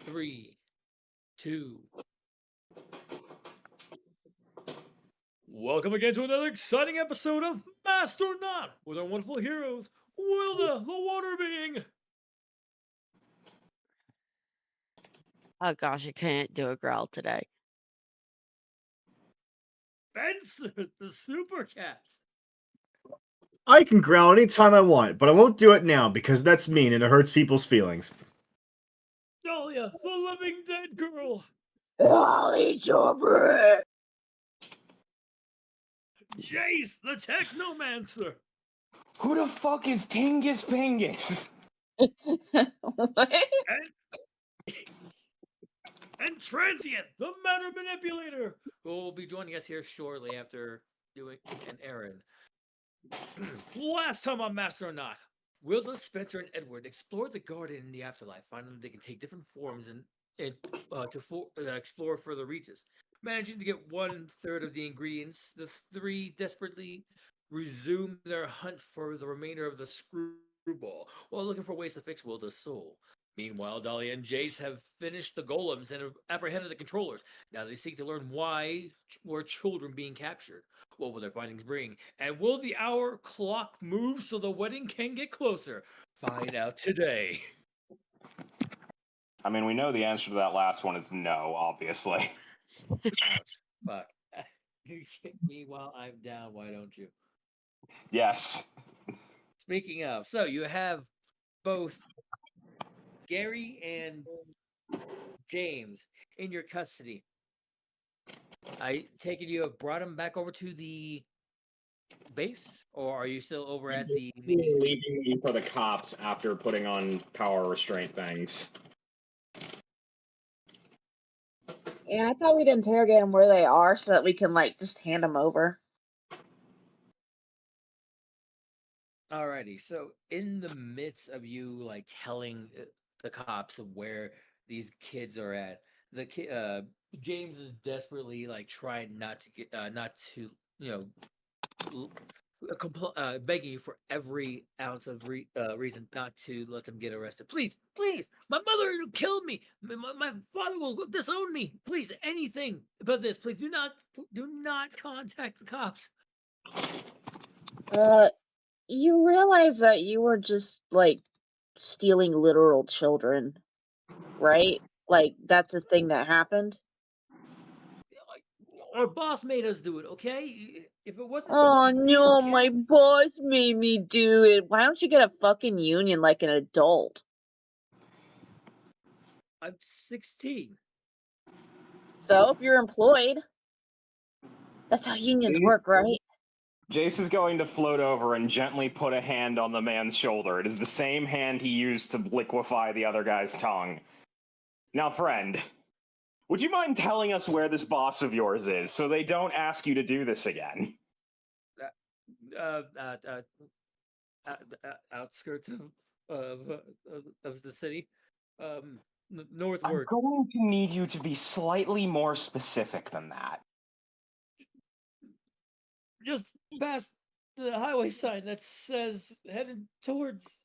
Three, two. Welcome again to another exciting episode of Master or Not with our wonderful heroes, Wilda, the Water Being, Oh gosh, I can't do a growl today. Spencer, the Super Cat, I can growl anytime I want, but I won't do it now because that's mean and it hurts people's feelings. Dahlia, the Living Dead Girl, I'll eat your bread. Jace, the Technomancer, Who the fuck is Tingus Pingus? What? and Transient, the Matter Manipulator, who will be joining us here shortly after doing an errand. Last time on Master or Not, Wilda, Spencer, and Edward explore the garden in the afterlife, finding that they can take different forms and explore further reaches. Managing to get 1/3 of the ingredients, the three desperately resume their hunt for the remainder of the screwball while looking for ways to fix Wilda's soul. Meanwhile, Dahlia and Jace have finished the golems and have apprehended the controllers. Now they seek to learn why were children being captured. What will their findings bring? And will the hour clock move so the wedding can get closer? Find out today. I mean, we know the answer to that last one is no, obviously. Ouch. Fuck. You kick me while I'm down, why don't you? Yes. Speaking of, so you have both Gary and James in your custody. I take it you have brought them back over to the base, or are you still over at the Leaving me for the cops after putting on power restraint things. Yeah, I thought we'd interrogate them where they are so that we can, just hand them over. Alrighty, so in the midst of you telling the cops of where these kids are at, James is desperately trying not to get not to begging you for every ounce of reason not to let them get arrested. Please, please, my mother killed me. My father will disown me. Please, anything but this. Please do not contact the cops. You realize that you were just, stealing literal children, right? That's a thing that happened? Our boss made us do it, okay? If it wasn't Oh, these no, kids, my boss made me do it. Why don't you get a fucking union like an adult? I'm 16. So, if you're employed, that's how unions work, right? Jace is going to float over and gently put a hand on the man's shoulder. It is the same hand he used to liquefy the other guy's tongue. Now, friend, would you mind telling us where this boss of yours is so they don't ask you to do this again? Outskirts of the city, northward. I'm going to need you to be slightly more specific than that. Just past the highway sign that says headed towards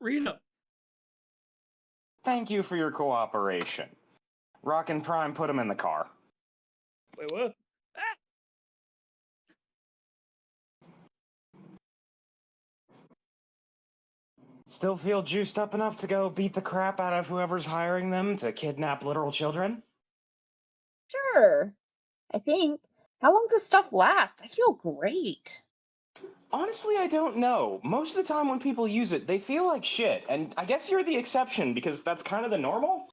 Reno. Thank you for your cooperation. Rock and Prime put him in the car. Wait, what? Ah! Still feel juiced up enough to go beat the crap out of whoever's hiring them to kidnap literal children? Sure. I think. How long does this stuff last? I feel great. Honestly, I don't know. Most of the time when people use it, they feel like shit, and I guess you're the exception because that's kind of the normal?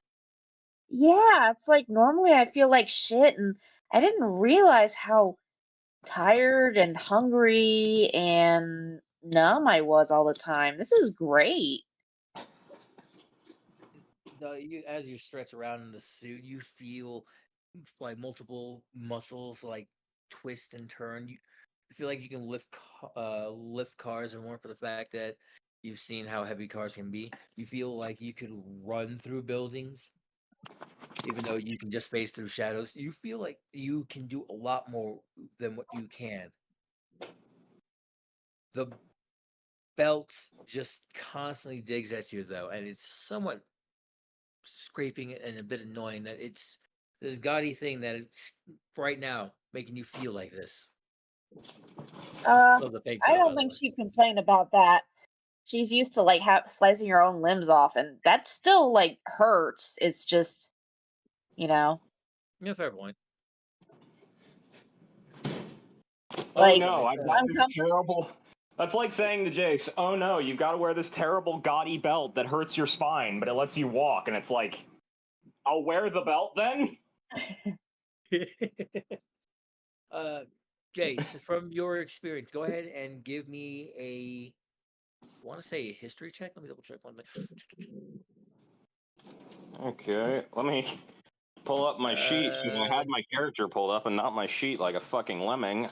Yeah, it's like normally I feel like shit, and I didn't realize how tired and hungry and numb I was all the time. This is great. As you stretch around in the suit, you feel multiple muscles twist and turn. You feel like you can lift cars, and more for the fact that you've seen how heavy cars can be. You feel like you could run through buildings, even though you can just phase through shadows. You feel like you can do a lot more than what you can. The belt just constantly digs at you, though, and it's somewhat scraping and a bit annoying that it's this gaudy thing that is right now making you feel like this. Love the I pigtail, by don't the think way. she complained about that. She's used to like slicing her own limbs off, and that still like hurts. It's just, you know, Yeah, fair point. Oh like no, I've got this uncomfortable. terrible. That's like saying to Jace, "Oh no, you've got to wear this terrible gaudy belt that hurts your spine, but it lets you walk." And it's like, I'll wear the belt then. Jace, from your experience, go ahead and give me a. I want to say a history check. Let me double check one thing. Okay, let me pull up my sheet. 'Cause I had my character pulled up and not my sheet like a fucking lemming.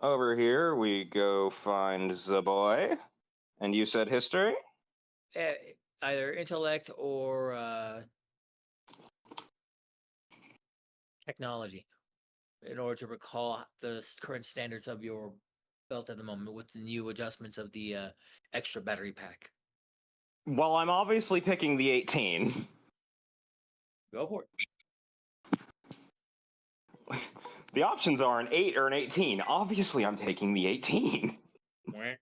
Over here we go find the boy. And you said history? Either intellect or technology, in order to recall the current standards of your belt at the moment with the new adjustments of the extra battery pack. Well, I'm obviously picking the 18. Go for it. The options are an 8 or an 18. Obviously, I'm taking the 18. Mwah.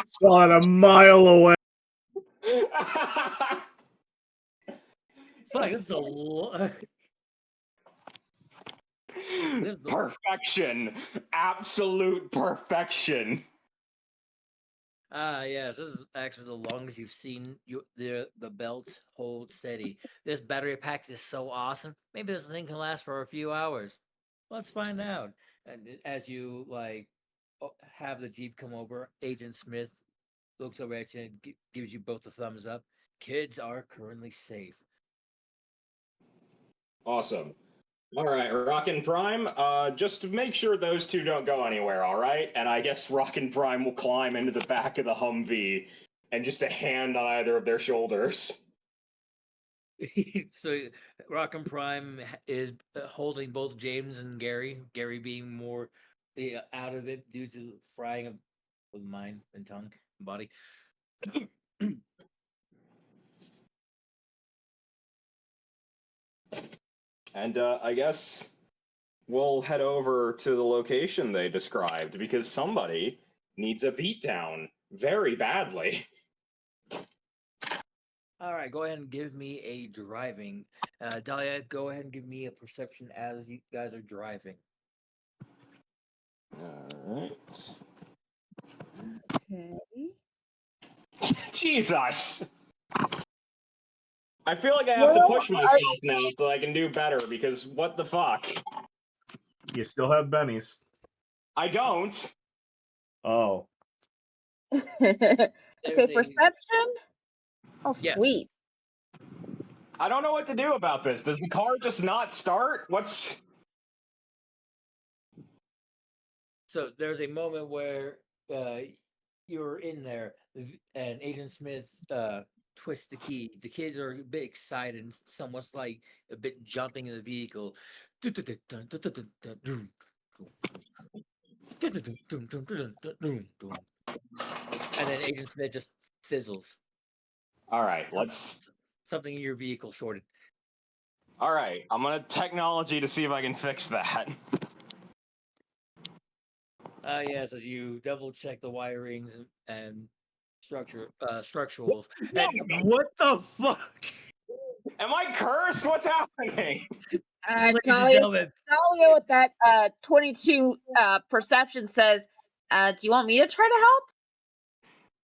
Saw it a mile away. Fuck, it's the Perfection. Absolute perfection. yes, this is actually the longest you've seen the belt hold steady. This battery pack is so awesome. Maybe this thing can last for a few hours. Let's find out. And as you like have the Jeep come over, Agent Smith looks over at you and gives you both a thumbs up. Kids are currently safe. Awesome. All right, Rockin' Prime. Just to make sure those two don't go anywhere. All right, and I guess Rockin' Prime will climb into the back of the Humvee and just a hand on either of their shoulders. So Rockin' Prime is holding both James and Gary. Gary being more out of it due to the frying of mind and tongue and body. And I guess we'll head over to the location they described because somebody needs a beatdown very badly. All right, go ahead and give me a driving. Dahlia, go ahead and give me a perception as you guys are driving. All Okay. right. Jesus. I feel like I have to push myself now so I can do better because what the fuck? You still have bennies. I don't. Oh. Okay, There's a- perception. Oh, Yes. sweet. I don't know what to do about this. Does the car just not start? What's. So there's a moment where you're in there and Agent Smith twists the key. The kids are a bit excited and somewhat like a bit jumping in the vehicle. And then Agent Smith just fizzles. All right, let's. Something in your vehicle shorted. All right, I'm gonna technology to see if I can fix that. Yes, as you double check the wirings and structurals. And what the fuck? Am I cursed? What's happening? Ladies and Talia gentlemen, with that 22 perception says, "Do you want me to try to help?"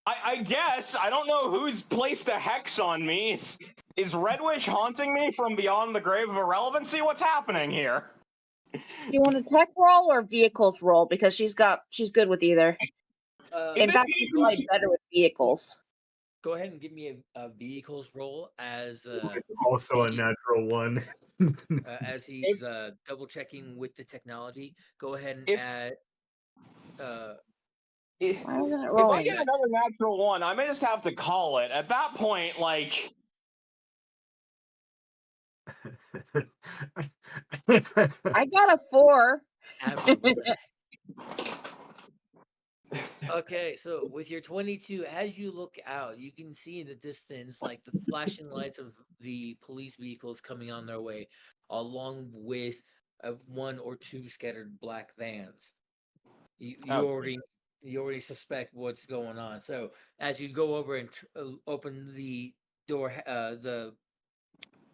I guess. I don't know who's placed a hex on me. Is Redwish haunting me from beyond the grave of irrelevancy? What's happening here? Do you want a tech roll or vehicles roll? Because she's good with either. In fact, she's probably better with vehicles. go ahead and give me a vehicles roll as Also a he- natural one. as he's double checking with the technology. Go ahead and add. If Why isn't it I rolling? get another natural one, I may just have to call it. At that point, like. I got a 4. Absolutely. Okay, so with your 22, as you look out, you can see in the distance like the flashing lights of the police vehicles coming on their way, along with one or two scattered black vans. You you Okay. already you already suspect what's going on. So as you go over and open the door, the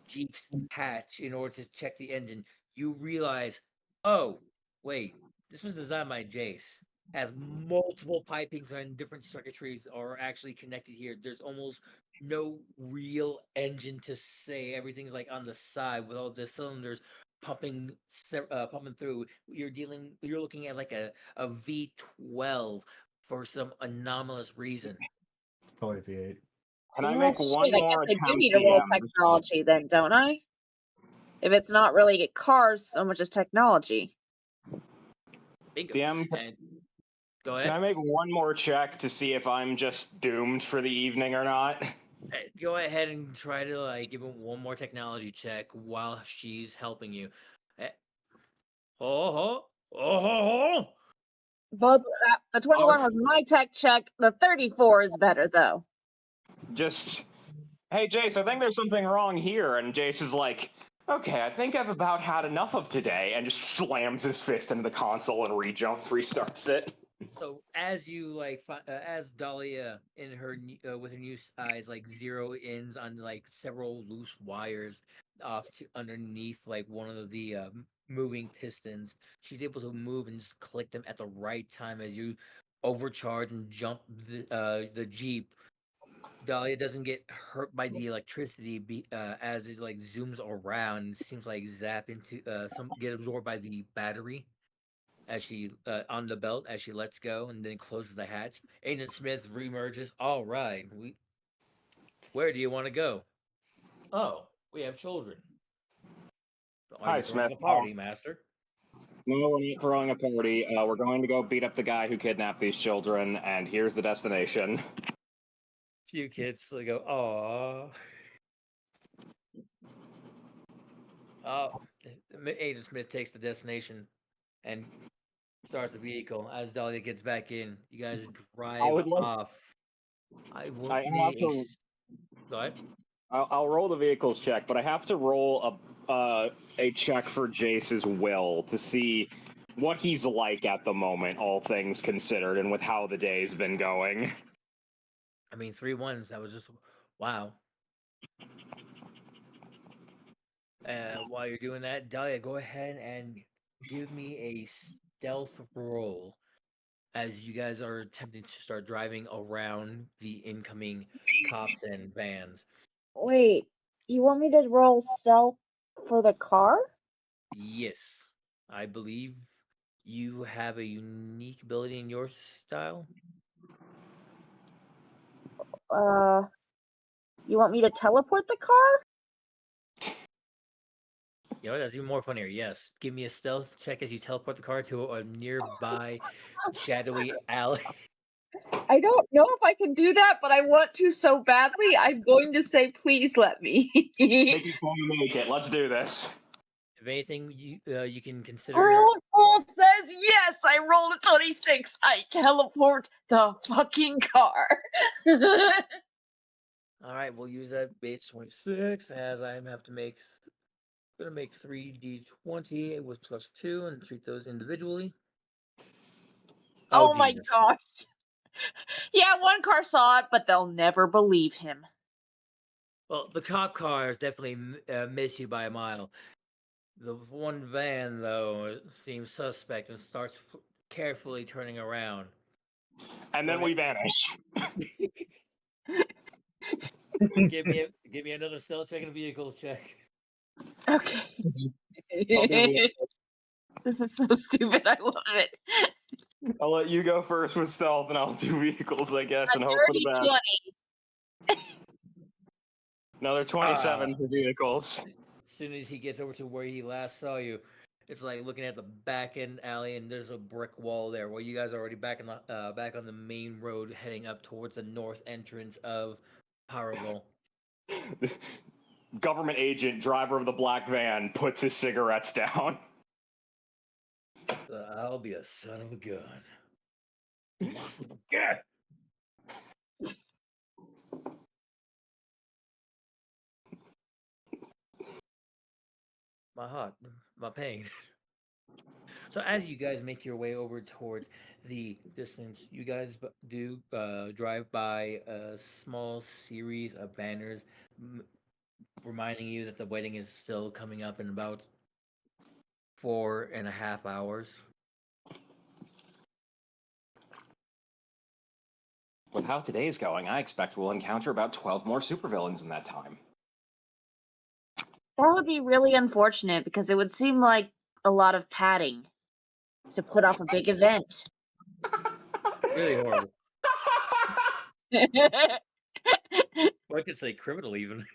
Jeep's hatch in order to check the engine, you realize, oh, wait, this was designed by Jace. As multiple pipings and different circuitries are actually connected here, there's almost no real engine to say. Everything's like on the side with all the cylinders pumping through. You're looking at like a V12 for some anomalous reason. Probably V8. Can I Well, make one shit, I more guess I do attempt, need to roll DM? technology then, don't I? If it's not really cars so much as technology. Bingo. DM, And go can I ahead. make one more check to see if I'm just doomed for the evening or not? Go ahead and try to like give him one more technology check while she's helping you. Eh, Oh, ho, oh, ho, ho. Both the 21 was my tech check. The 34 is better though. Just, hey, Jace, I think there's something wrong here. And Jace is like, okay, I think I've about had enough of today, and just slams his fist into the console and restarts it. So as you like, as Dahlia in her with her new eyes like zero ins on like several loose wires off to underneath like one of the moving pistons, she's able to move and just click them at the right time as you overcharge and jump the Jeep. Dahlia doesn't get hurt by the electricity as it like zooms around and seems like zap into get absorbed by the battery as she on the belt as she lets go and then closes the hatch. Aiden Smith reemerges. All right, where do you want to go? Oh, we have children. Are Hi, you throwing Smith. a party, Master? No, we're not throwing a party. We're going to go beat up the guy who kidnapped these children, and here's the destination. Few kids go, "Aw." Oh, Aiden Smith takes the destination and starts the vehicle. As Dahlia gets back in, you guys drive would like- off. I will I have need to. Go ahead. I'll roll the vehicles check, but I have to roll a check for Jace's will to see what he's like at the moment, all things considered, and with how the day's been going. I mean, 3 ones. That was just wow. While you're doing that, Dahlia, go ahead and give me a stealth roll as you guys are attempting to start driving around the incoming cops and vans. Wait, you want me to roll stealth for the car? Yes, I believe you have a unique ability in your style. You want me to teleport the car? You know, that's even more funnier. Yes, give me a stealth check as you teleport the car to a nearby shadowy alley. I don't know if I can do that, but I want to so badly. I'm going to say, please let me. Make it. Let's do this. If anything, you can consider. Rule of Fool says yes. I rolled a 26. I teleport the fucking car. All right, we'll use that base 26 as I have to make. Gonna make 3d20 with +2 and treat those individually. Oh my Jesus. gosh. Yeah, one car saw it, but they'll never believe him. Well, the cop cars definitely miss you by a mile. The one van, though, seems suspect and starts carefully turning around. And then we vanish. give me another stealth check and a vehicles check. Okay. This is so stupid. I love it. I'll let you go first with stealth, and I'll do vehicles, I guess, and hope for the Dirty best. 20. Another 27 for vehicles. As soon as he gets over to where he last saw you, it's like looking at the back end alley, and there's a brick wall there. Well, you guys are already back on the main road, heading up towards the north entrance of Powerville. Government agent, driver of the black van, puts his cigarettes down. I'll be a son of a gun. Get. My heart, my pain. So as you guys make your way over towards the distance, you guys do drive by a small series of banners reminding you that the wedding is still coming up in about 4.5 hours. With how today's going, I expect we'll encounter about 12 more supervillains in that time. That would be really unfortunate because it would seem like a lot of padding to put off a big event. Really horrible. Or I could say criminal even.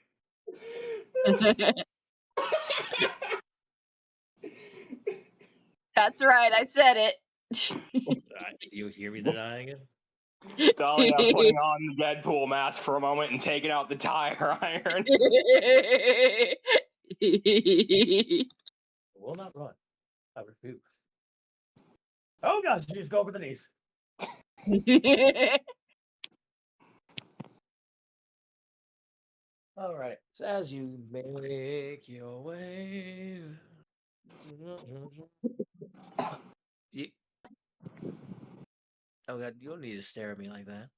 That's right, I said it. Do you hear me denying it? Dahlia putting on the Deadpool mask for a moment and taking out the tire iron. I will not run. I refuse. Oh gosh, you just go over the knees. All right. So as you make your way, you... oh god, you don't need to stare at me like that.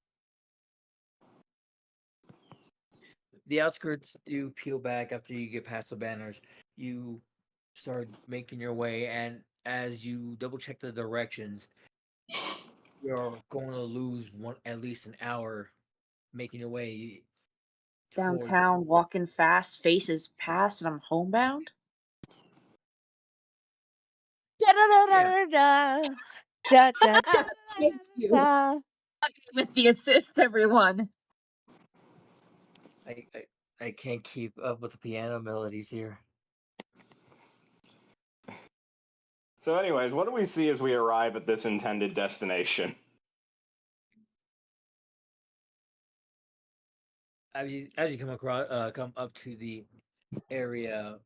The outskirts do peel back after you get past the banners. You start making your way, and as you double check the directions, you're going to lose at least an hour making your way towards... Downtown, walking fast, faces past, and I'm homebound? Da-da-da-da-da-da. Da-da-da-da-da-da. Thank you. With the assist, everyone. I can't keep up with the piano melodies here. So anyways, what do we see as we arrive at this intended destination? As you come up to the area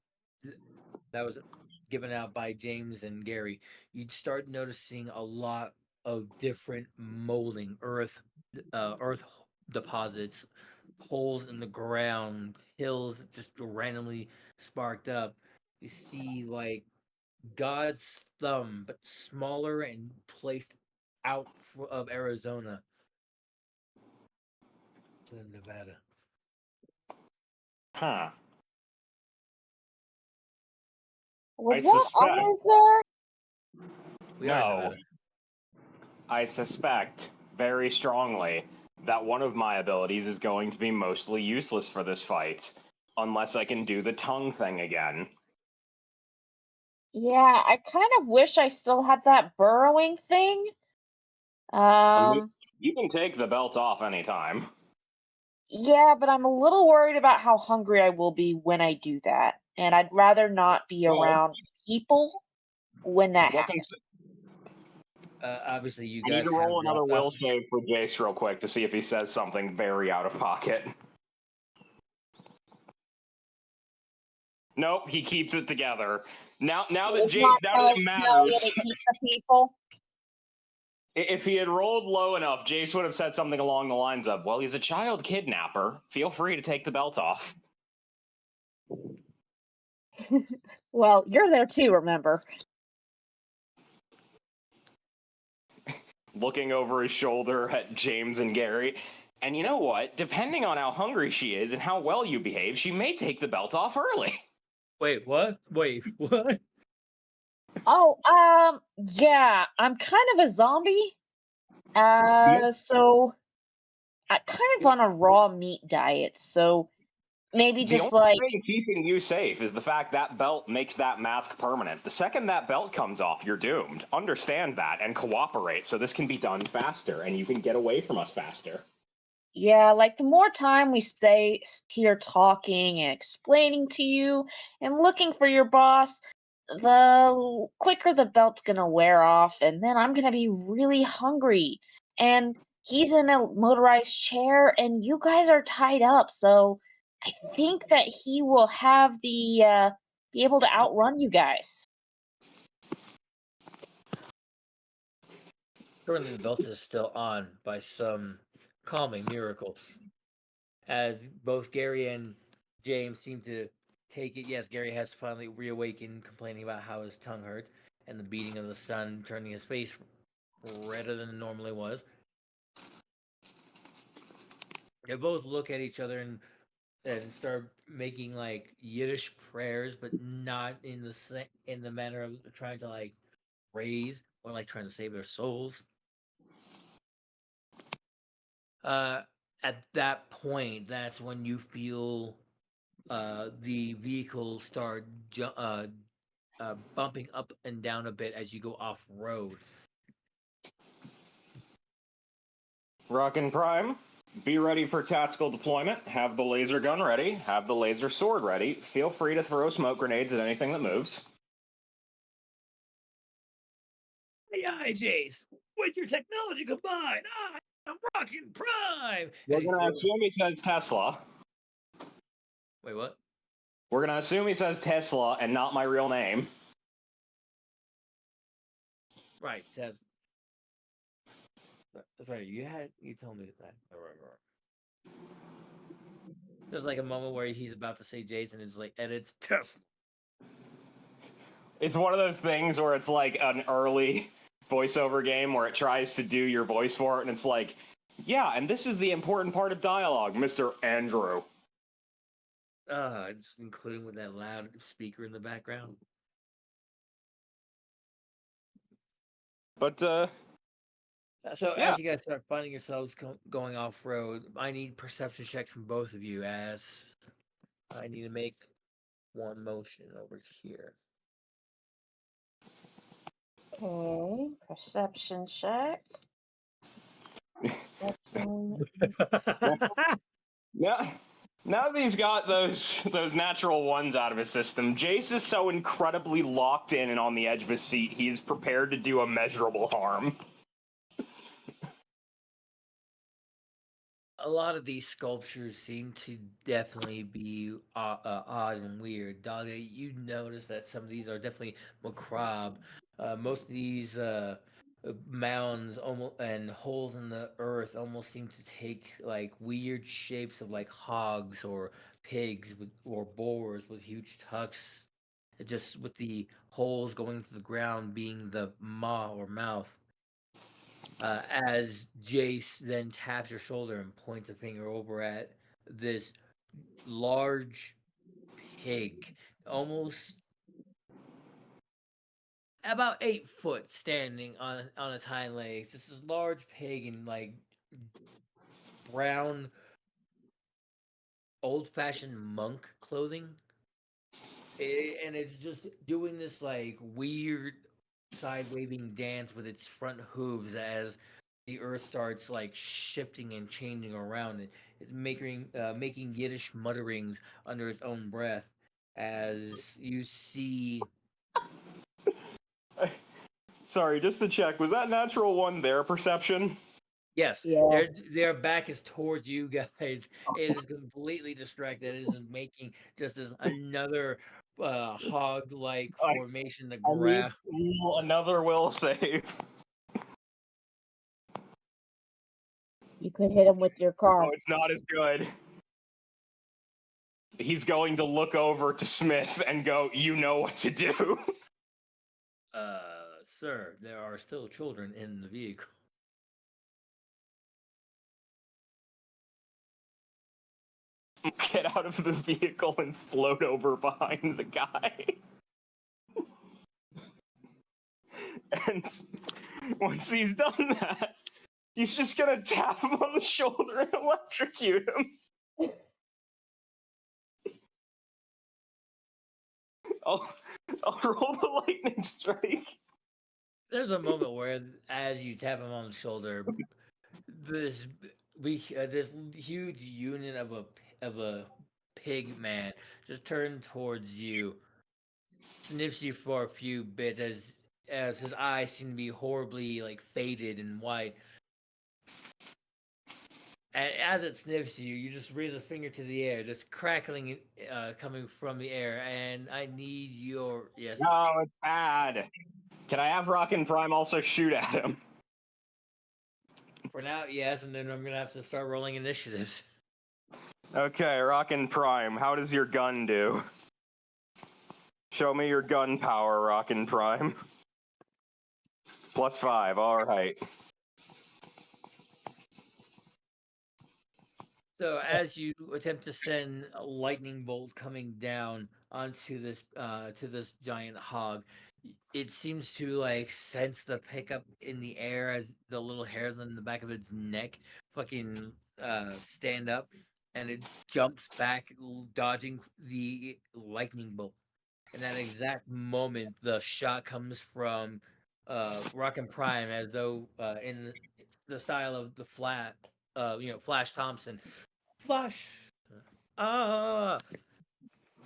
that was given out by James and Gary, you'd start noticing a lot of different molding, earth deposits, holes in the ground, hills just randomly sparked up. You see like God's thumb, but smaller and placed out of Arizona to Nevada. Huh. Was I that suspect- always there? We are in No. Nevada. I suspect very strongly that one of my abilities is going to be mostly useless for this fight, unless I can do the tongue thing again. Yeah, I kind of wish I still had that burrowing thing. You can take the belt off anytime. Yeah, but I'm a little worried about how hungry I will be when I do that. And I'd rather not be Well- around people when that Well, happens. Obviously, you I guys need to roll have another dropped will off- save for Jace real quick to see if he says something very out of pocket. Nope, he keeps it together. Now that It's Jace, not now that it telling matters. to keep the people. If he had rolled low enough, Jace would have said something along the lines of, well, he's a child kidnapper. Feel free to take the belt off. Well, you're there too, remember? Looking over his shoulder at James and Gary. And you know what? Depending on how hungry she is and how well you behave, she may take the belt off early. Wait, what? Wait, what? Oh, yeah, I'm kind of a zombie. So I'm kind of on a raw meat diet, so maybe The just only like thing keeping you safe is the fact that belt makes that mask permanent. The second that belt comes off, you're doomed. Understand that and cooperate so this can be done faster and you can get away from us faster. yeah, like the more time we stay here talking and explaining to you and looking for your boss, the quicker the belt's gonna wear off, and then I'm gonna be really hungry. And he's in a motorized chair, and you guys are tied up, so I think that he will have the be able to outrun you guys. Currently, the belt is still on by some calming miracle. As both Gary and James seem to take it. Yes, Gary has finally reawakened, complaining about how his tongue hurts and the beating of the sun turning his face redder than it normally was. They both look at each other and start making like Yiddish prayers, but not in the manner of trying to like raise or like trying to save their souls. At that point, that's when you feel the vehicle start bumping up and down a bit as you go off road. Rockin' Prime, be ready for tactical deployment. Have the laser gun ready. Have the laser sword ready. Feel free to throw smoke grenades at anything that moves. Aye, Jace, with your technology combined, I'm Rockin' Prime. We're As you gonna throw- assume he says Tesla. Wait, what? We're gonna assume he says Tesla and not my real name. Right, that's right. You told me that. Right. There's like a moment where he's about to say Jason, it's like, and it's Tesla. It's one of those things where it's like an early voiceover game where it tries to do your voice for it, and it's like, yeah, and this is the important part of dialogue, Mr. Andrew. Just including with that loud speaker in the background. But, So yeah. as you guys start finding yourselves going off road, I need perception checks from both of you. As I need to make one motion over here. Okay, perception check. Perception. Yeah. Now that he's got those natural ones out of his system, Jace is so incredibly locked in and on the edge of his seat, he's prepared to do immeasurable harm. A lot of these sculptures seem to definitely be odd and weird. Dahlia, you notice that some of these are definitely macabre. Most of these mounds and holes in the earth almost seem to take like weird shapes of like hogs or pigs or boars with huge tucks, just with the holes going into the ground being the maw or mouth. As Jace then taps your shoulder and points a finger over at this large pig, almost about 8 foot, standing on its hind legs. This is large pig in like brown, old-fashioned monk clothing, and it's just doing this like weird side waving dance with its front hooves as the earth starts like shifting and changing around it. It's making Yiddish mutterings under its own breath as you see. Sorry, just to check, was that natural one their perception? Yes, Yeah. their back is towards you guys. It is completely distracted. It is making just as another hog-like I- formation to I grab. need another will save. You could hit him with your car. Oh, it's not as good. He's going to look over to Smith and go, "You know what to do." Sir, there are still children in the vehicle. Get out of the vehicle and float over behind the guy. And once he's done that, he's just gonna tap him on the shoulder and electrocute him. I'll roll the lightning strike. There's a moment where, as you tap him on the shoulder, this huge unit of a pig man just turns towards you, sniffs you for a few bits as his eyes seem to be horribly like faded and white. And as it sniffs you, you just raise a finger to the air, just crackling coming from the air. And I need your yes. No, it's bad. Can I have Rockin' Prime also shoot at him? For now, yes, and then I'm gonna have to start rolling initiatives. Okay, Rockin' Prime, how does your gun do? Show me your gun power, Rockin' Prime. +5, alright. So as you attempt to send a lightning bolt coming down onto this to this giant hog, it seems to like sense the pickup in the air as the little hairs on the back of its neck fucking stand up, and it jumps back, dodging the lightning bolt. In that exact moment, the shot comes from Rockin' Prime, as though in the style of the Flash Thompson. Flash! Ah!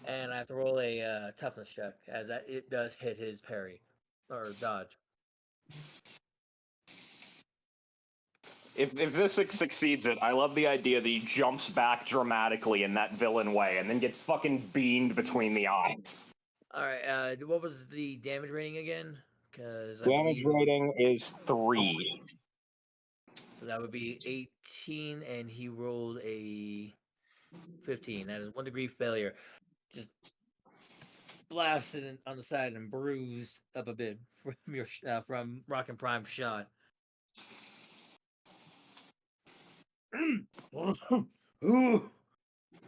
And I have to roll a toughness check, as that it does hit his parry or dodge. If this succeeds it, I love the idea that he jumps back dramatically in that villain way and then gets fucking beamed between the eyes. All right. What was the damage rating again? Because Damage rating is 3. So that would be 18, and he rolled a 15. That is 1 degree failure. Just blasted on the side and bruised up a bit from your from Rockin' Prime shot. Who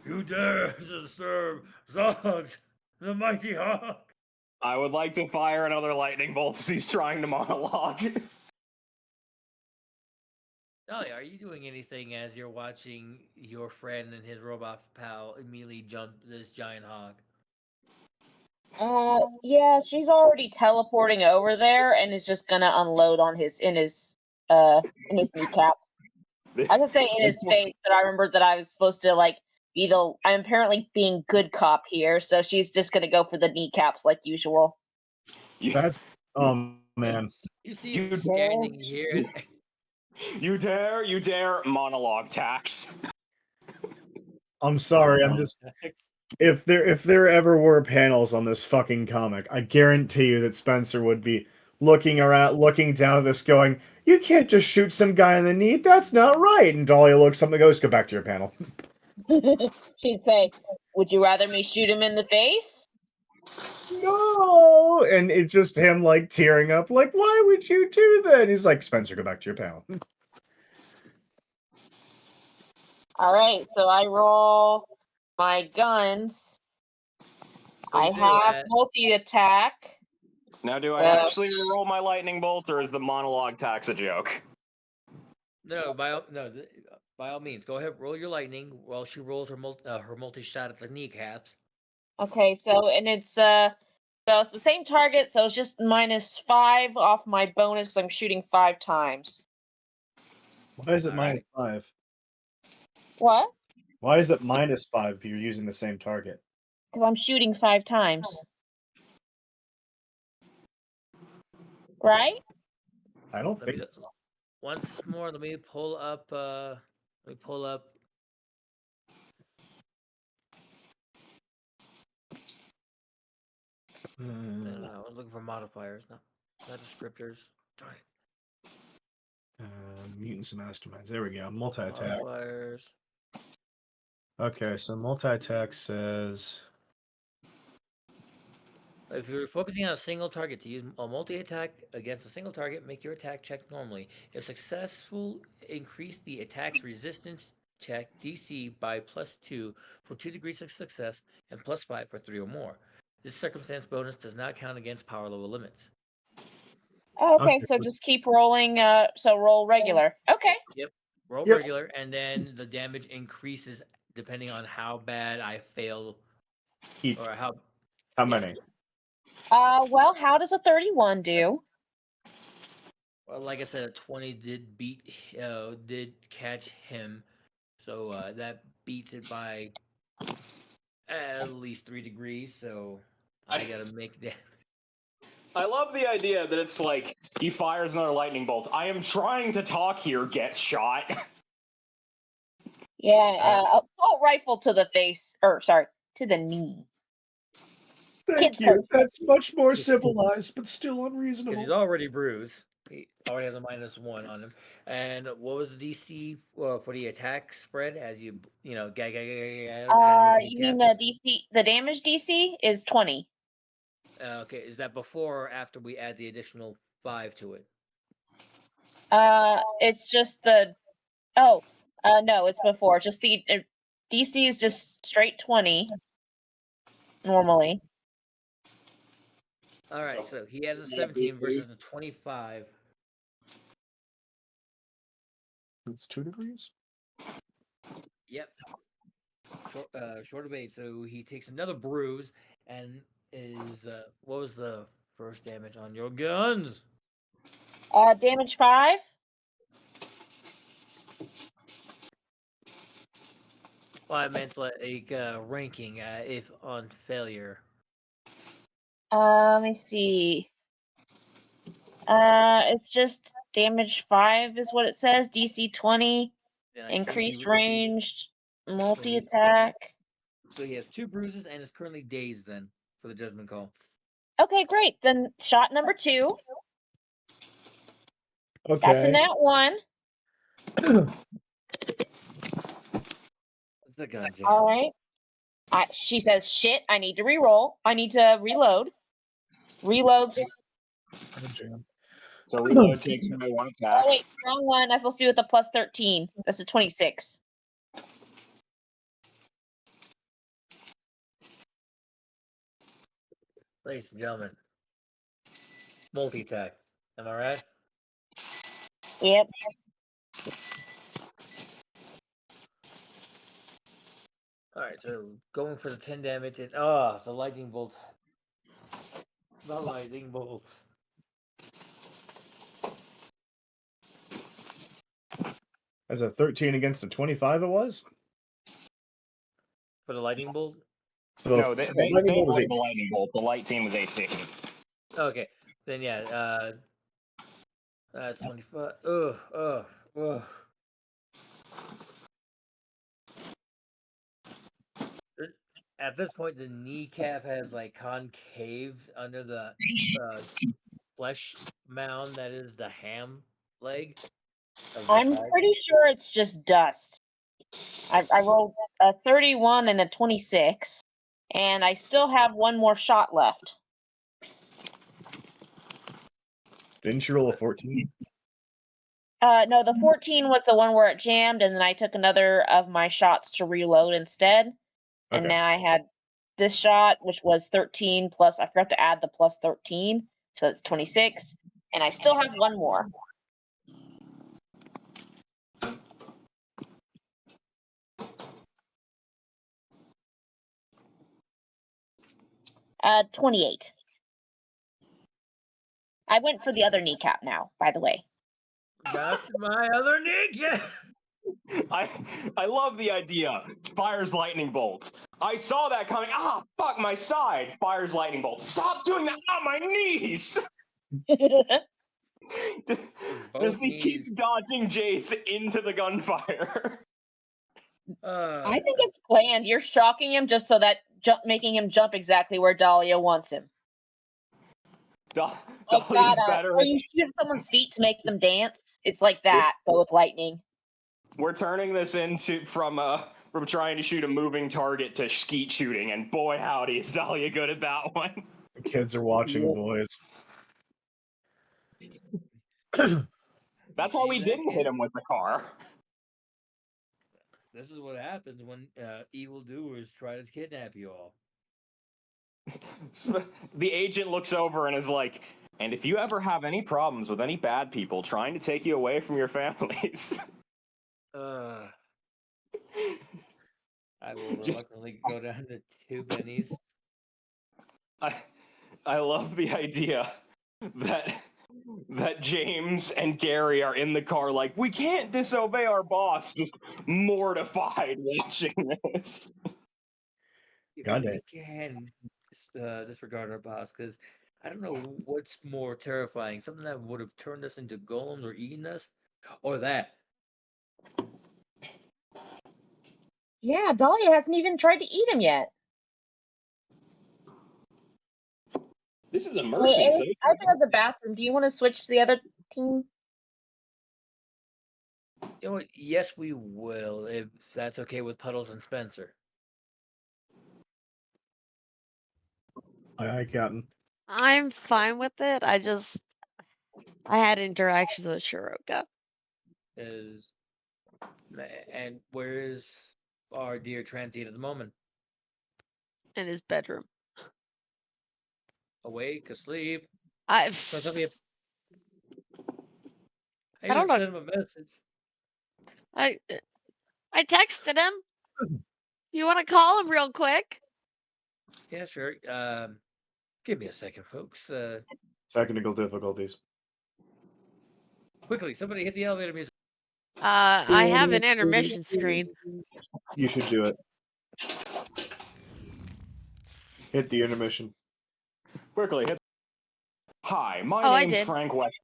you dare to disturb Zogs, the mighty hawk? I would like to fire another lightning bolt as he's trying to monologue. Dahlia, are you doing anything as you're watching your friend and his robot pal immediately jump this giant hog? Yeah, she's already teleporting over there and is just gonna unload on his kneecap. I could say in his face, but I remember that I was supposed to like be the. I'm apparently being good cop here, so she's just gonna go for the kneecaps like usual. That's man. You see him standing here. You dare monologue tax. I'm sorry. I'm just if there ever were panels on this fucking comic, I guarantee you that Spencer would be looking around, looking down at this, going, "You can't just shoot some guy in the knee. That's not right." And Dahlia looks up and goes, "Go back to your panel." She'd say, "Would you rather me shoot him in the face?" No, and it's just him like tearing up, like, "Why would you do that?" And he's like, "Spencer, go back to your panel." All right, so I roll my guns. I have multi-attack. Now, do I actually roll my lightning bolt, or is the monologue tax a joke? No, by all means, go ahead, roll your lightning while she rolls her multi shot at the kneecaps. Okay, so it's the same target, so it's just -5 off my bonus because I'm shooting 5 times. Why is it All right. -5? What? Why is it -5 if you're using the same target? Because I'm shooting 5 times. Right? I don't Let me think. once more. Let me pull up. Let me pull up. I was looking for modifiers, not descriptors. Darn it. Mutants and masterminds. There we go. Multi-attack. Modifiers. Okay, so multi-attack says If you're focusing on a single target, to use a multi-attack against a single target, make your attack check normally. If successful, increase the attack's resistance check DC by +2 for 2 degrees of success and +5 for 3 or more. This circumstance bonus does not count against power level limits. Oh, okay, Okay, so so- just keep rolling. So roll regular. Okay. Roll Yep. regular, and then the damage increases depending on how bad I fail each. or how. How many? Well, how does a 31 do? Well, like I said, a 20 did catch him, so that beats it by at least 3 degrees. So I gotta make that. I love the idea that it's like he fires another lightning bolt. I am trying to talk here, gets shot. Yeah, assault rifle to the face, or sorry, to the knee. Thank Kids you. code. That's much more civilized, but still Because unreasonable. he's already bruised. He already has a -1 on him. And what was the DC for the attack spread as you gag at his You mean kneecap? the DC? The damage DC is 20. Okay, is that before or after we add the additional 5 to it? It's just the. Oh, no, it's before. It's just the DC is just straight 20 normally. All right, so he has a yeah, 17 basically. versus the 25. It's 2 degrees. Yep. Short debate. So he takes another bruise and is what was the first damage on your guns? Damage 5. Well, I meant like ranking if on failure. Let me see. It's just damage 5 is what it says. DC 20, Then I think increased he, range, multi attack. so he has 2 bruises and is currently dazed then for the judgment call. Okay, great. Then shot number 2. That's a Okay. nat 1. The gun jams. All right. She says, "Shit! I need to re-roll. I need to reload." Reloads. So reload takes my 1 attack. Oh wait, wrong one. That's supposed to be with a plus 13. That's a 26. Ladies and gentlemen, multi attack. Am I right? Yep. All right, so going for the 10 damage and the lightning bolt. The lightning bolt. There's a 13 against a 25 it was? For the lightning bolt? No, they lightning bolt was rolled 8. the lightning bolt. The light team was 18. Okay, then yeah, that's 25. Ugh. At this point, the kneecap has like concaved under the flesh mound that is the ham leg. I'm pretty sure it's just dust. I rolled a 31 and a 26, and I still have one more shot left. Didn't you roll a 14? No, the 14 was the one where it jammed, and then I took another of my shots to reload instead. And Okay. now I had this shot, which was 13 plus. I forgot to add the plus 13, so it's 26, and I still have one more. Uh, 28. I went for the other kneecap now, by the way. That's my other kneecap. I love the idea. Fires lightning bolt. I saw that coming. Ah, fuck my side. Fires lightning bolt. Stop doing that on my knees. Just he keeps dodging Jace into the gunfire. I think it's planned. You're shocking him just so that making him jump exactly where Dahlia wants him. Dahlia's better. Or you shoot someone's feet to make them dance. It's like that, but with lightning. We're turning this into from trying to shoot a moving target to skeet shooting, and boy howdy, is Dahlia good at that one. The kids are watching, boys. That's why we didn't hit him with the car. This is what happens when evildoers try to kidnap you all. So the agent looks over and is like, and if you ever have any problems with any bad people trying to take you away from your families. I will reluctantly go down to 2 pennies. I love the idea that James and Gary are in the car like, we can't disobey our boss, just mortified watching this. God We can disregard our boss, because I don't know what's more terrifying, something that would have turned us into golems or eaten us, or that. Yeah, Dahlia hasn't even tried to eat him yet. This is a Hey, mercy. Ace, I have to go to the bathroom. Do you want to switch to the other team? You know what? Yes, we will, if that's okay with Puddles and Spencer. Aye, Captain. I'm fine with it. I had interactions with Shiroka. And where is our dear transient at the moment? In his bedroom. Awake, asleep? I Don't tell me. I I don't even know. sent him a message. I texted him. You want to call him real quick? Yeah, sure. Give me a second, folks. Technical difficulties. Quickly, somebody hit the elevator music. I have an intermission screen. You should do it. Hit the intermission. Quickly, hit. Hi, my Oh, I name's did. Frank West.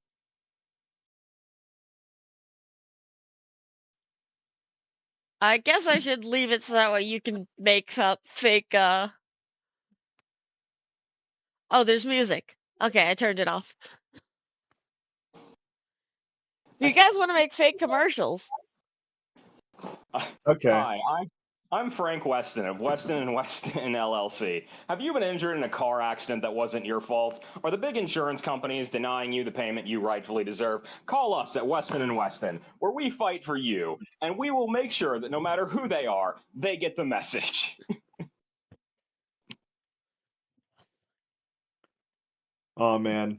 I guess I should leave it so that way you can make up fake. Oh, there's music. Okay, I turned it off. You guys want to make fake commercials? Okay. Hi, I'm Frank Weston of Weston and Weston LLC. Have you been injured in a car accident that wasn't your fault? Are the big insurance companies denying you the payment you rightfully deserve? Call us at Weston and Weston, where we fight for you, and we will make sure that no matter who they are, they get the message. Oh man.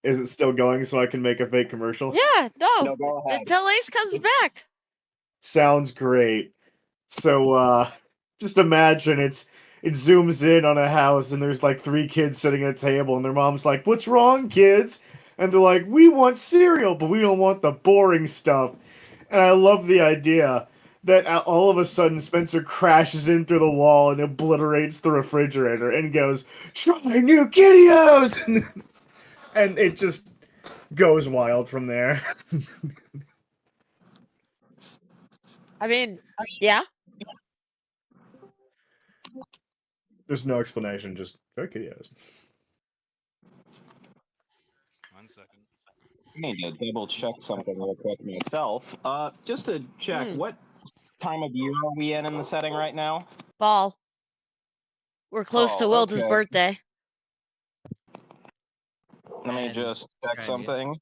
Is it still going so I can make a fake commercial? Yeah, no. No, go ahead. Until Ace comes back. Sounds great. So just imagine it zooms in on a house and there's like 3 kids sitting at a table and their mom's like, "What's wrong, kids?" And they're like, "We want cereal, but we don't want the boring stuff." And I love the idea that all of a sudden Spencer crashes in through the wall and obliterates the refrigerator and goes, "Try new Kiddios!" And it just goes wild from there. I mean, yeah. There's no explanation, just try Kiddios. 1 second. I need to double check something real quick myself. Just to check, Hmm. what time of year are we in the setting right now? Fall. We're close to Oh, Wilda's okay. birthday. Let me And just check Transient. something.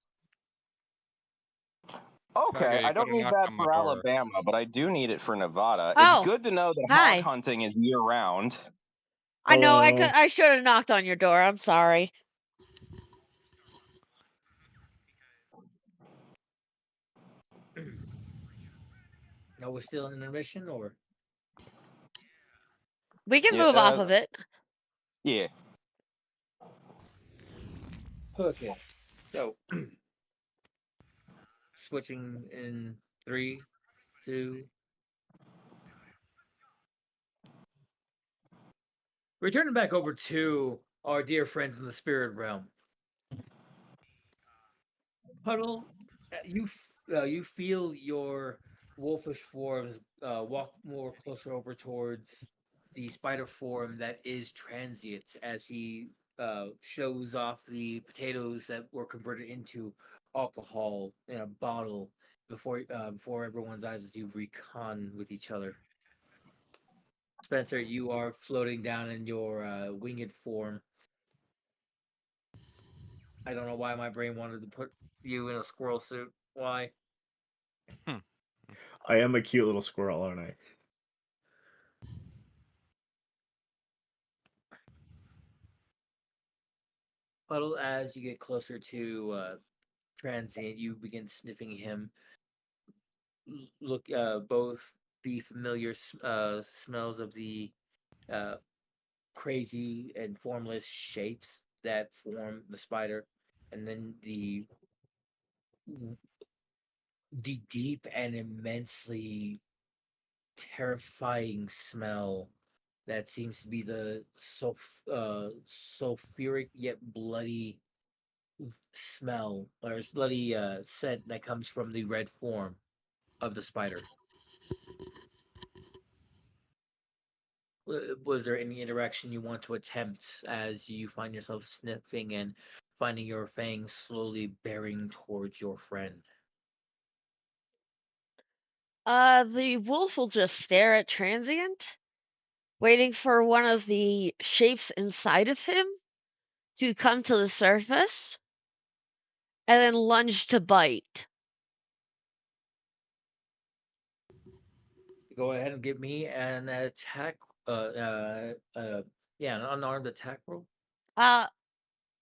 Okay, Okay, I don't gotta need knock that on my for door. Alabama, but I do need it for Nevada. Oh, It's good to know that hi. hawk hunting is year round. I know. Hello. I should have knocked on your door. I'm sorry. No, we're still in intermission, or We can Yeah, move off of it. Yeah. okay. So switching in 3, 2. Returning back over to our dear friends in the spirit realm. Puddle, you feel your wolfish forms walk more closer over towards the spider form that is transient as he shows off the potatoes that were converted into alcohol in a bottle before everyone's eyes as you recon with each other. Spencer, you are floating down in your winged form. I don't know why my brain wanted to put you in a squirrel suit. Why? I am a cute little squirrel, aren't I? Puddle, as you get closer to Transient, you begin sniffing him. Look, both the familiar smells of the uh, crazy and formless shapes that form the spider, and then the deep and immensely terrifying smell that seems to be the sulfuric yet bloody smell or bloody scent that comes from the red form of the spider. Was there any interaction you want to attempt as you find yourself sniffing and finding your fangs slowly bearing towards your friend. The wolf will just stare at Transient, waiting for one of the shapes inside of him to come to the surface, and then lunge to bite. Go ahead and give me an attack. Yeah, an unarmed attack roll.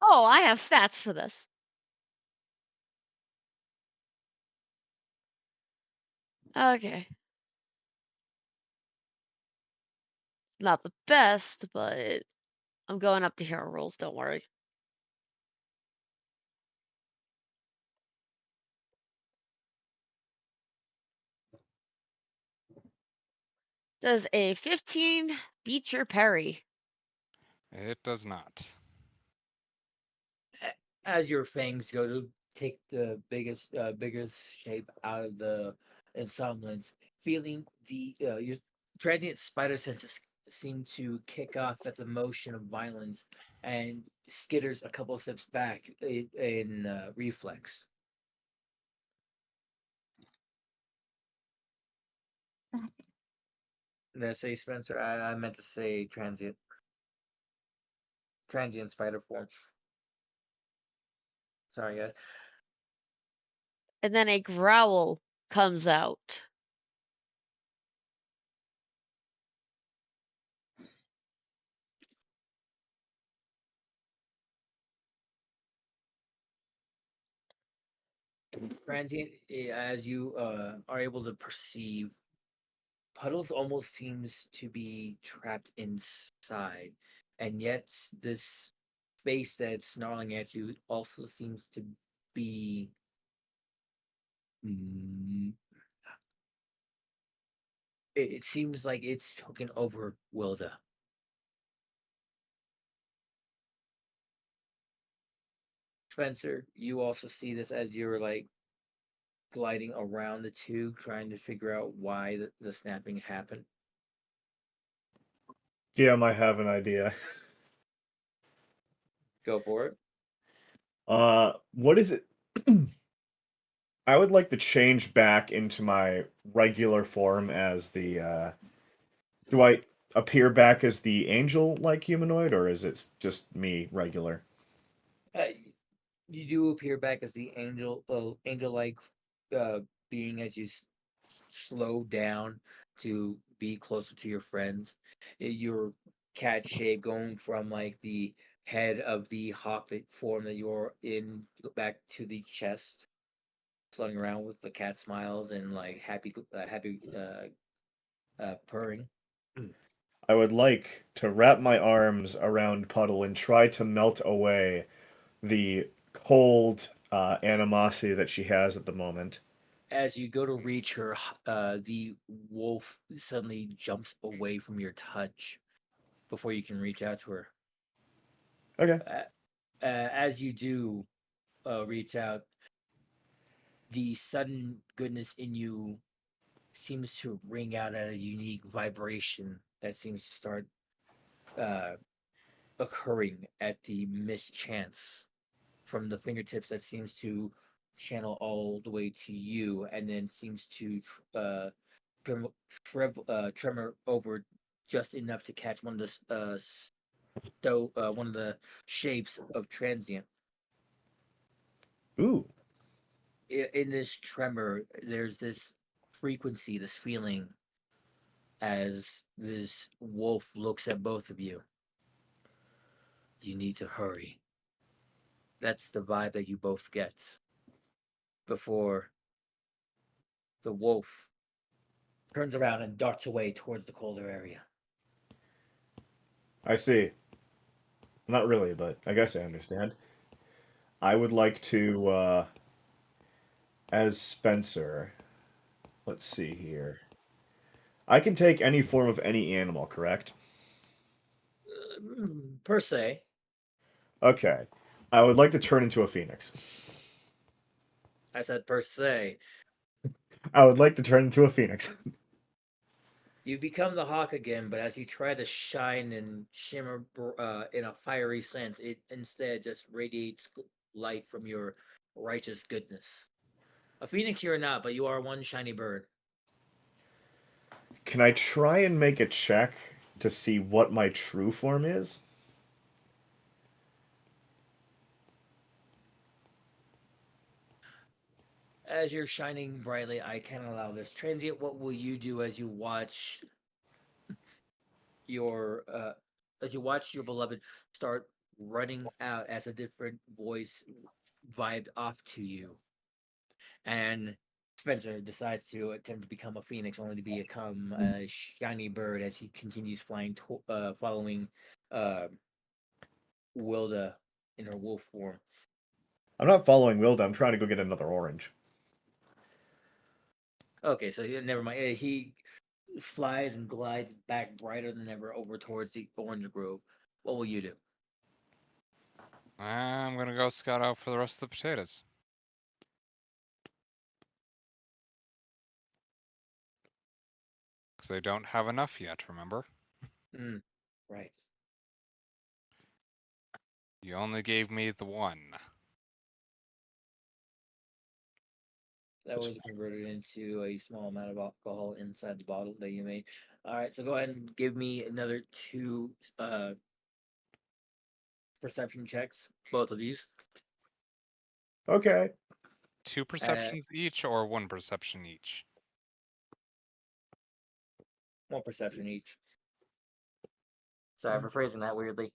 Oh, I have stats for this. Okay. Not the best, but I'm going up to hero rolls, don't worry. Does a 15 beat your parry? It does not. As your fangs go to take the biggest shape out of the ensemblance, feeling your transient spider senses seem to kick off at the motion of violence and skitters a couple steps back in reflex. Did I say Spencer? I meant to say transient. Transient spider form. Sorry, guys. And then a growl comes out. Transient, as you are able to perceive, Puddles almost seems to be trapped inside, and yet this face that's snarling at you also seems to be. Mm, it seems like it's taken over Wilda. Spencer, you also see this as you're like gliding around the two, trying to figure out why the snapping happened. DM, I have an idea. Go for it. What is it? I would like to change back into my regular form as the. Do I appear back as the angel-like humanoid, or is it just me regular? Uh, you do appear back as the angel-like uh, being as you slow down to be closer to your friends. Your cat shape going from like the head of the hawk that form that you're in back to the chest, floating around with the cat smiles and like happy purring. I would like to wrap my arms around Puddle and try to melt away the cold animosity that she has at the moment. As you go to reach her, the wolf suddenly jumps away from your touch before you can reach out to her. Okay. As you do reach out, the sudden goodness in you seems to ring out at a unique vibration that seems to start occurring at the mischance from the fingertips that seems to channel all the way to you and then seems to tremor over just enough to catch one of the one of the shapes of Transient. Ooh. In this tremor, there's this frequency, this feeling as this wolf looks at both of you. You need to hurry. That's the vibe that you both get before the wolf turns around and darts away towards the colder area. I see. Not really, but I guess I understand. I would like to, as Spencer, let's see here. I can take any form of any animal, correct? Per se. Okay. I would like to turn into a phoenix. I said per se. I would like to turn into a phoenix. You become the hawk again, but as you try to shine and shimmer in a fiery sense, it instead just radiates light from your righteous goodness. A phoenix you're not, but you are one shiny bird. Can I try and make a check to see what my true form is? As you're shining brightly, I can't allow this. Transient, what will you do as you watch your beloved start running out as a different voice vibed off to you? And Spencer decides to attempt to become a phoenix, only to become a shiny bird as he continues flying, following Wilda in her wolf form. I'm not following Wilda. I'm trying to go get another orange. Okay, so never mind. He flies and glides back brighter than ever over towards the orange grove. What will you do? I'm gonna go scout out for the rest of the potatoes. Because I don't have enough yet, remember? Right. You only gave me the one. That was converted into a small amount of alcohol inside the bottle that you made. All right, so go ahead and give me another 2 perception checks, both of you. Okay. 2 perceptions each or 1 perception each? 1 perception each. Sorry for phrasing that weirdly.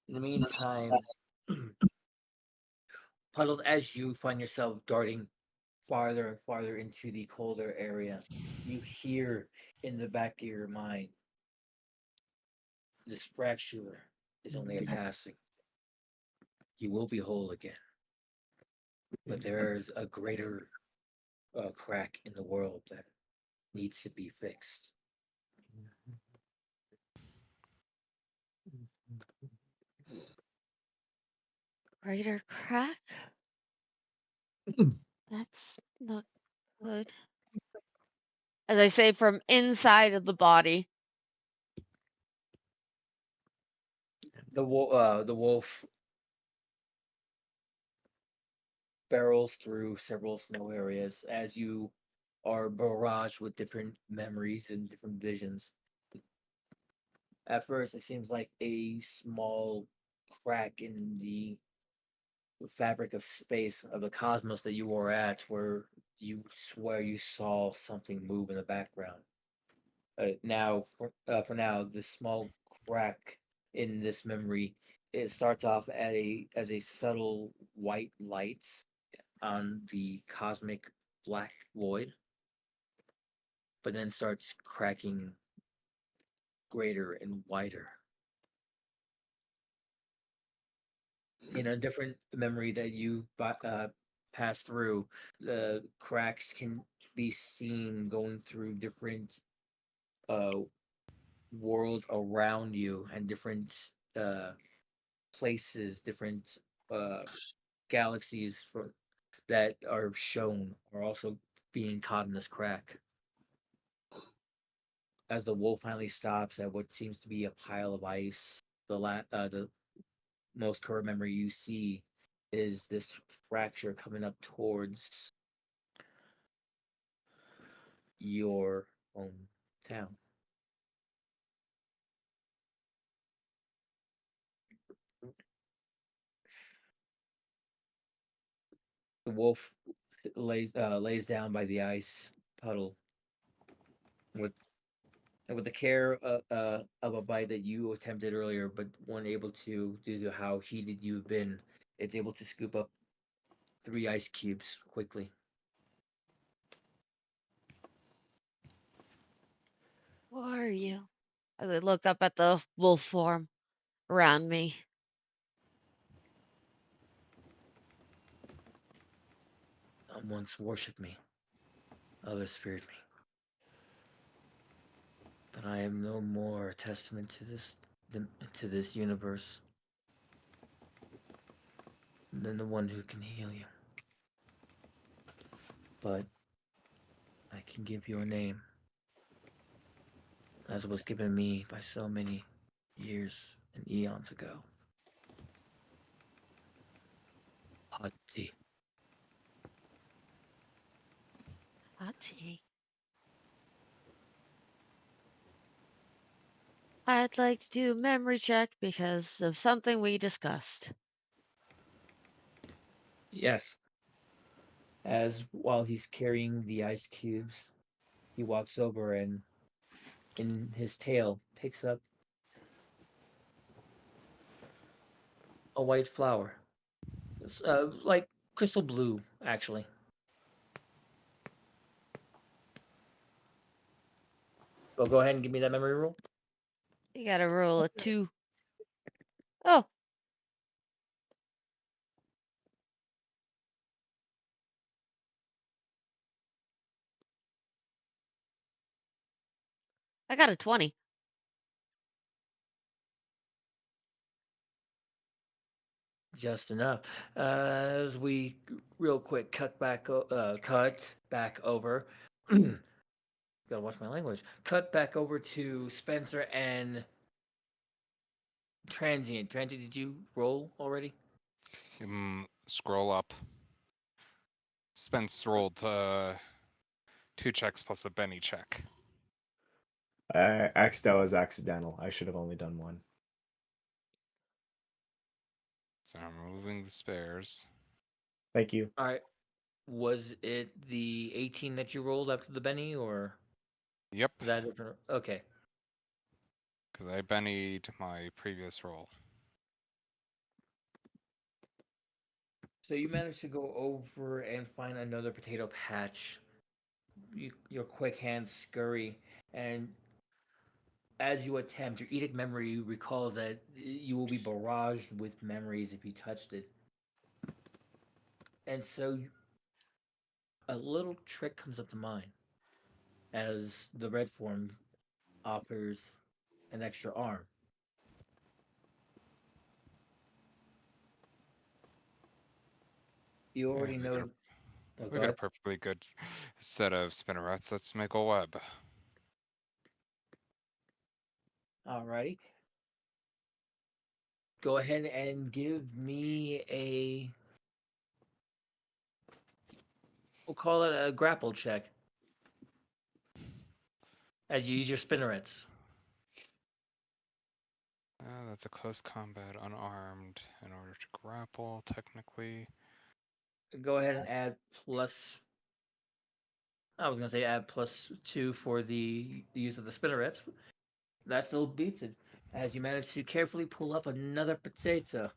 In the meantime, Puddles, as you find yourself darting farther and farther into the colder area, you hear in the back of your mind, this fracture is only a passing. You will be whole again. But there's a greater crack in the world that needs to be fixed. Greater crack? That's not good. As I say, from inside of the body. The wolf barrels through several snow areas as you are barraged with different memories and different visions. At first, it seems like a small crack in the fabric of space of the cosmos that you are at, where you swear you saw something move in the background. For now, this small crack in this memory, it starts off at as a subtle white light on the cosmic black void, but then starts cracking greater and wider. In a different memory that you pass through, the cracks can be seen going through different uh, worlds around you and different places, different galaxies that are shown are also being caught in this crack. As the wolf finally stops at what seems to be a pile of ice, the most current memory you see is this fracture coming up towards your hometown. The wolf lays down by the ice puddle with with the care of a bite that you attempted earlier, but weren't able to due to how heated you've been. It's able to scoop up 3 ice cubes quickly. Who are you? As I look up at the wolf form around me. Some once worshipped me, others feared me. But I am no more a testament to this universe than the one who can heal you. But I can give you a name. as was given me by so many years and eons ago. Hot tea. Hot tea. I'd like to do a memory check because of something we discussed. Yes. As while he's carrying the ice cubes, he walks over and, in his tail, picks up a white flower. It's, like crystal blue, actually. So go ahead and give me that memory roll. You gotta roll a 2. Oh, I got a 20. Just enough. As we real quick cut back over. Gotta watch my language. Cut back over to Spencer and Transient. Transient, did you roll already? Scroll up. Spence rolled 2 checks plus a Benny check. That was accidental. I should have only done one. So I'm removing the spares. Thank you. All right. Was it the 18 that you rolled after the Benny, or Yep, is that different? Okay. because I Bennied my previous roll. So you managed to go over and find another potato patch. Your quick hands scurry, and as you attempt, your edict memory recalls that you will be barraged with memories if you touched it. And so a little trick comes up to mind as the red form offers an extra arm. You Yeah, already know. Oh, we go got a ahead. perfectly good set of spinnerets. Let's make a web. Alrighty. Go ahead and give me a. We'll call it a grapple check. As you use your spinnerets. That's a close combat, unarmed, in order to grapple, technically. Go ahead and add plus. I was gonna say add +2 for the use of the spinnerets. That still beats it, as you manage to carefully pull up another potato.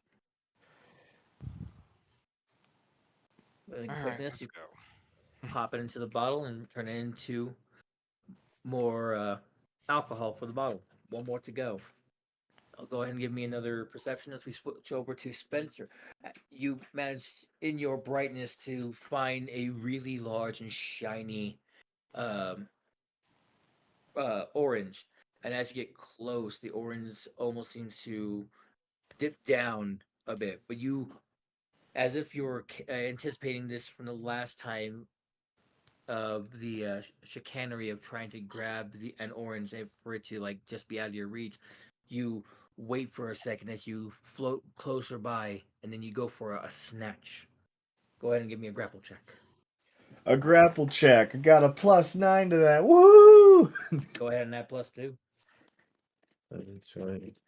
With Alright, quickness, let's you go. pop it into the bottle and turn it into more alcohol for the bottle. One more to go. I'll go ahead and give me another perception as we switch over to Spencer. You managed in your brightness to find a really large and shiny um, orange, and as you get close, the orange almost seems to dip down a bit. But you, as if you were anticipating this from the last time of the chicanery of trying to grab an orange and for it to like just be out of your reach, you wait for a second as you float closer by, and then you go for a snatch. Go ahead and give me a grapple check. A grapple check. I got a +9 to that. Woo! Go ahead and add +2. That's right.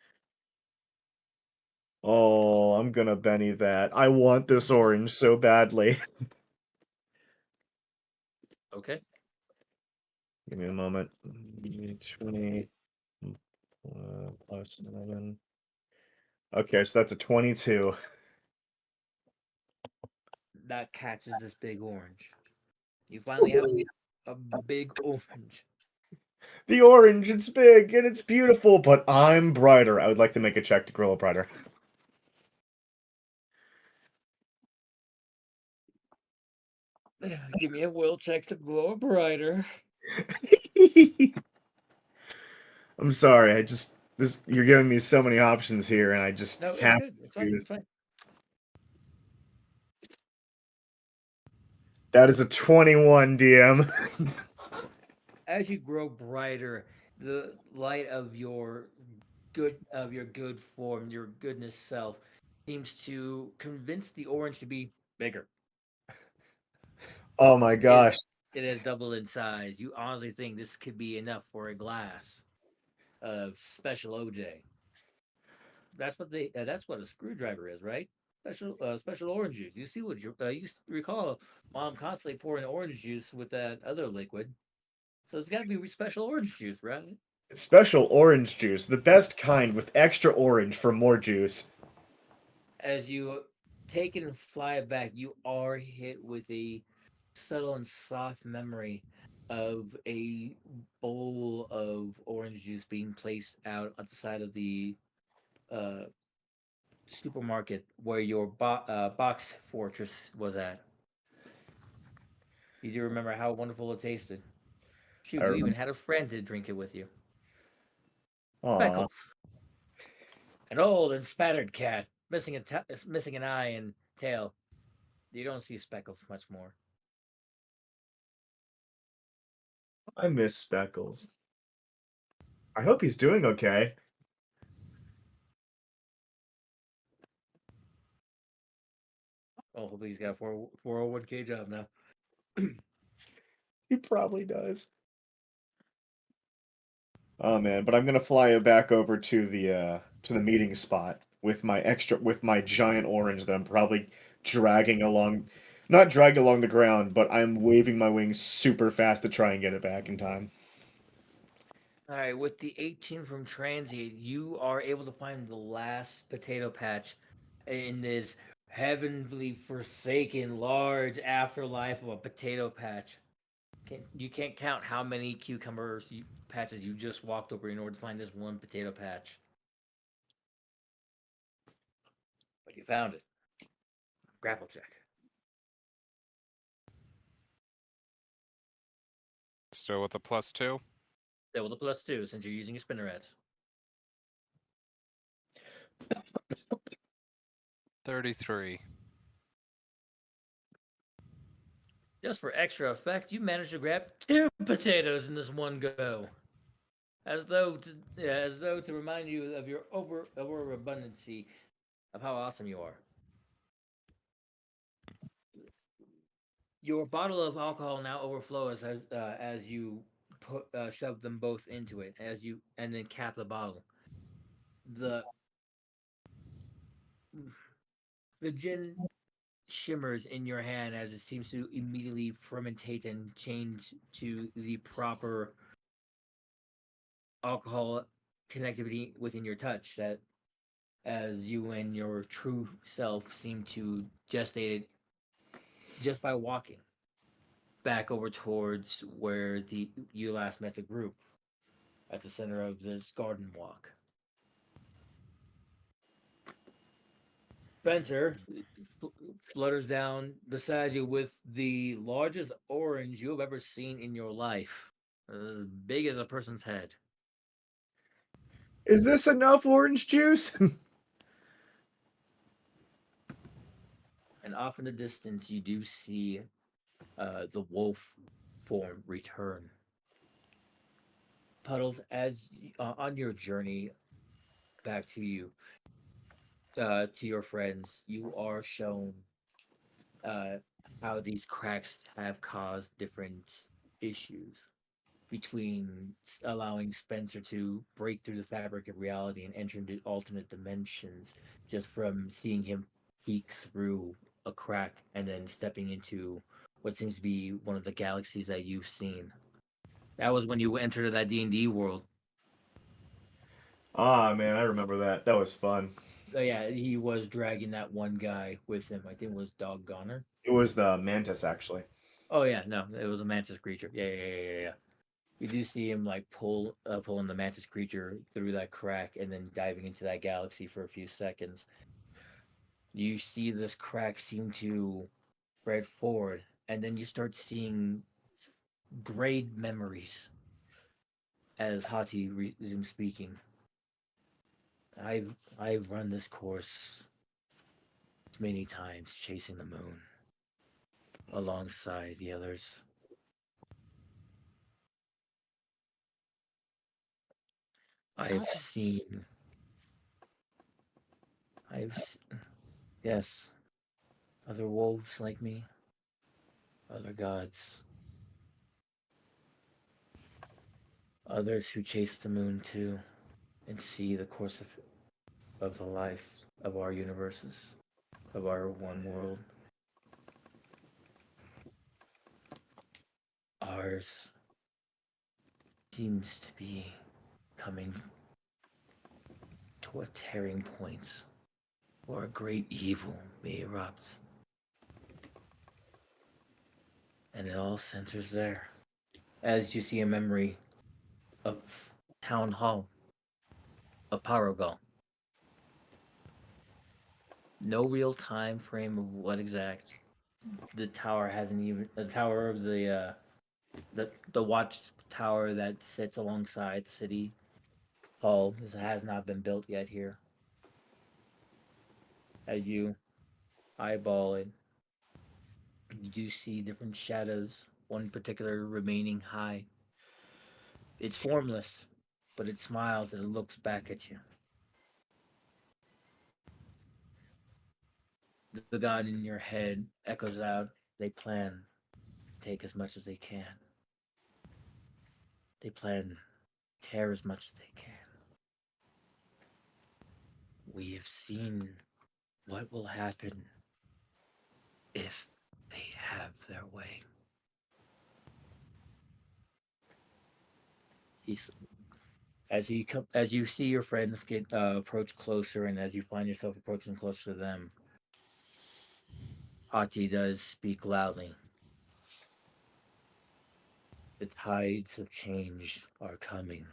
Oh, I'm gonna Benny that. I want this orange so badly. Okay. Give me a moment. 20 +11. Okay, so that's a 22. That catches this big orange. You finally have a big orange. The orange, it's big and it's beautiful, but I'm brighter. I would like to make a check to grow a brighter. Give me a will check to glow brighter. I'm sorry, you're giving me so many options here, and I just No, it's have good. It's to fine. do It's this. fine. That is a 21, DM. As you grow brighter, the light of your good form, your goodness self, seems to convince the orange to be bigger. Oh my gosh. It has doubled in size. You honestly think this could be enough for a glass of special OJ? That's what a screwdriver is, right? Special orange juice. You see what you recall mom constantly pouring orange juice with that other liquid. So it's got to be special orange juice, right? Special orange juice, the best kind with extra orange for more juice. As you take it and fly it back, you are hit with a subtle and soft memory of a bowl of orange juice being placed out at the side of the uh, supermarket where your box fortress was at. You do remember how wonderful it tasted. I Shoot, you even remember. had a friend to drink it with you. Aw. Speckles, an old and spattered cat, missing an eye and tail. You don't see Speckles much more. I miss Speckles. I hope he's doing okay. Oh, hopefully he's got a 401k job now. He probably does. Oh man, but I'm gonna fly back over to the meeting spot with my giant orange that I'm probably dragging along, not dragging along the ground, but I'm waving my wings super fast to try and get it back in time. All right, with the 18 from Transient, you are able to find the last potato patch in this heavenly forsaken large afterlife of a potato patch. You can't count how many patches you just walked over in order to find this one potato patch. But you found it. Grapple check. Still with a +2. That with a +2 since you're using your spinnerets. 33. Just for extra effect, you managed to grab 2 potatoes in this one go. As though to remind you of your overabundancy of how awesome you are. Your bottle of alcohol now overflows as you shove them both into it and then cap the bottle. The the gin shimmers in your hand as it seems to immediately fermentate and change to the proper alcohol connectivity within your touch that as you and your true self seem to gestate it just by walking back over towards where you last met the group at the center of this garden walk. Spencer flutters down beside you with the largest orange you have ever seen in your life, as big as a person's head. Is this enough orange juice? And off in the distance, you do see the wolf form return. Puddles, as on your journey back to your friends, you are shown uh, how these cracks have caused different issues between allowing Spencer to break through the fabric of reality and enter into alternate dimensions just from seeing him peek through a crack and then stepping into what seems to be one of the galaxies that you've seen. That was when you entered that D&D world. Ah man, I remember that. That was fun. So yeah, he was dragging that one guy with him. I think it was Dog Goner. It was the mantis actually. Oh yeah, no, it was a mantis creature. Yeah. You do see him like pulling the mantis creature through that crack and then diving into that galaxy for a few seconds. You see this crack seem to spread forward, and then you start seeing grayed memories as Hati resumes speaking. I've run this course many times, chasing the moon alongside the others. I've Uh-oh. seen. Yes, other wolves like me, other gods, others who chase the moon too, and see the course of the life of our universes, of our one world. Ours seems to be coming to a tearing point where a great evil may erupt. And it all centers there. As you see a memory of Town Hall, of Paragal. No real time frame of what exact. The tower hasn't even the tower of the watchtower that sits alongside the city hall has not been built yet here. As you eyeball it, you do see different shadows, one particular remaining high. It's formless, but it smiles as it looks back at you. The god in your head echoes out, they plan to take as much as they can. They plan to tear as much as they can. We have seen what will happen if they have their way. He's as you see your friends get approach closer, and as you find yourself approaching closer to them, Hati does speak loudly. The tides of change are coming.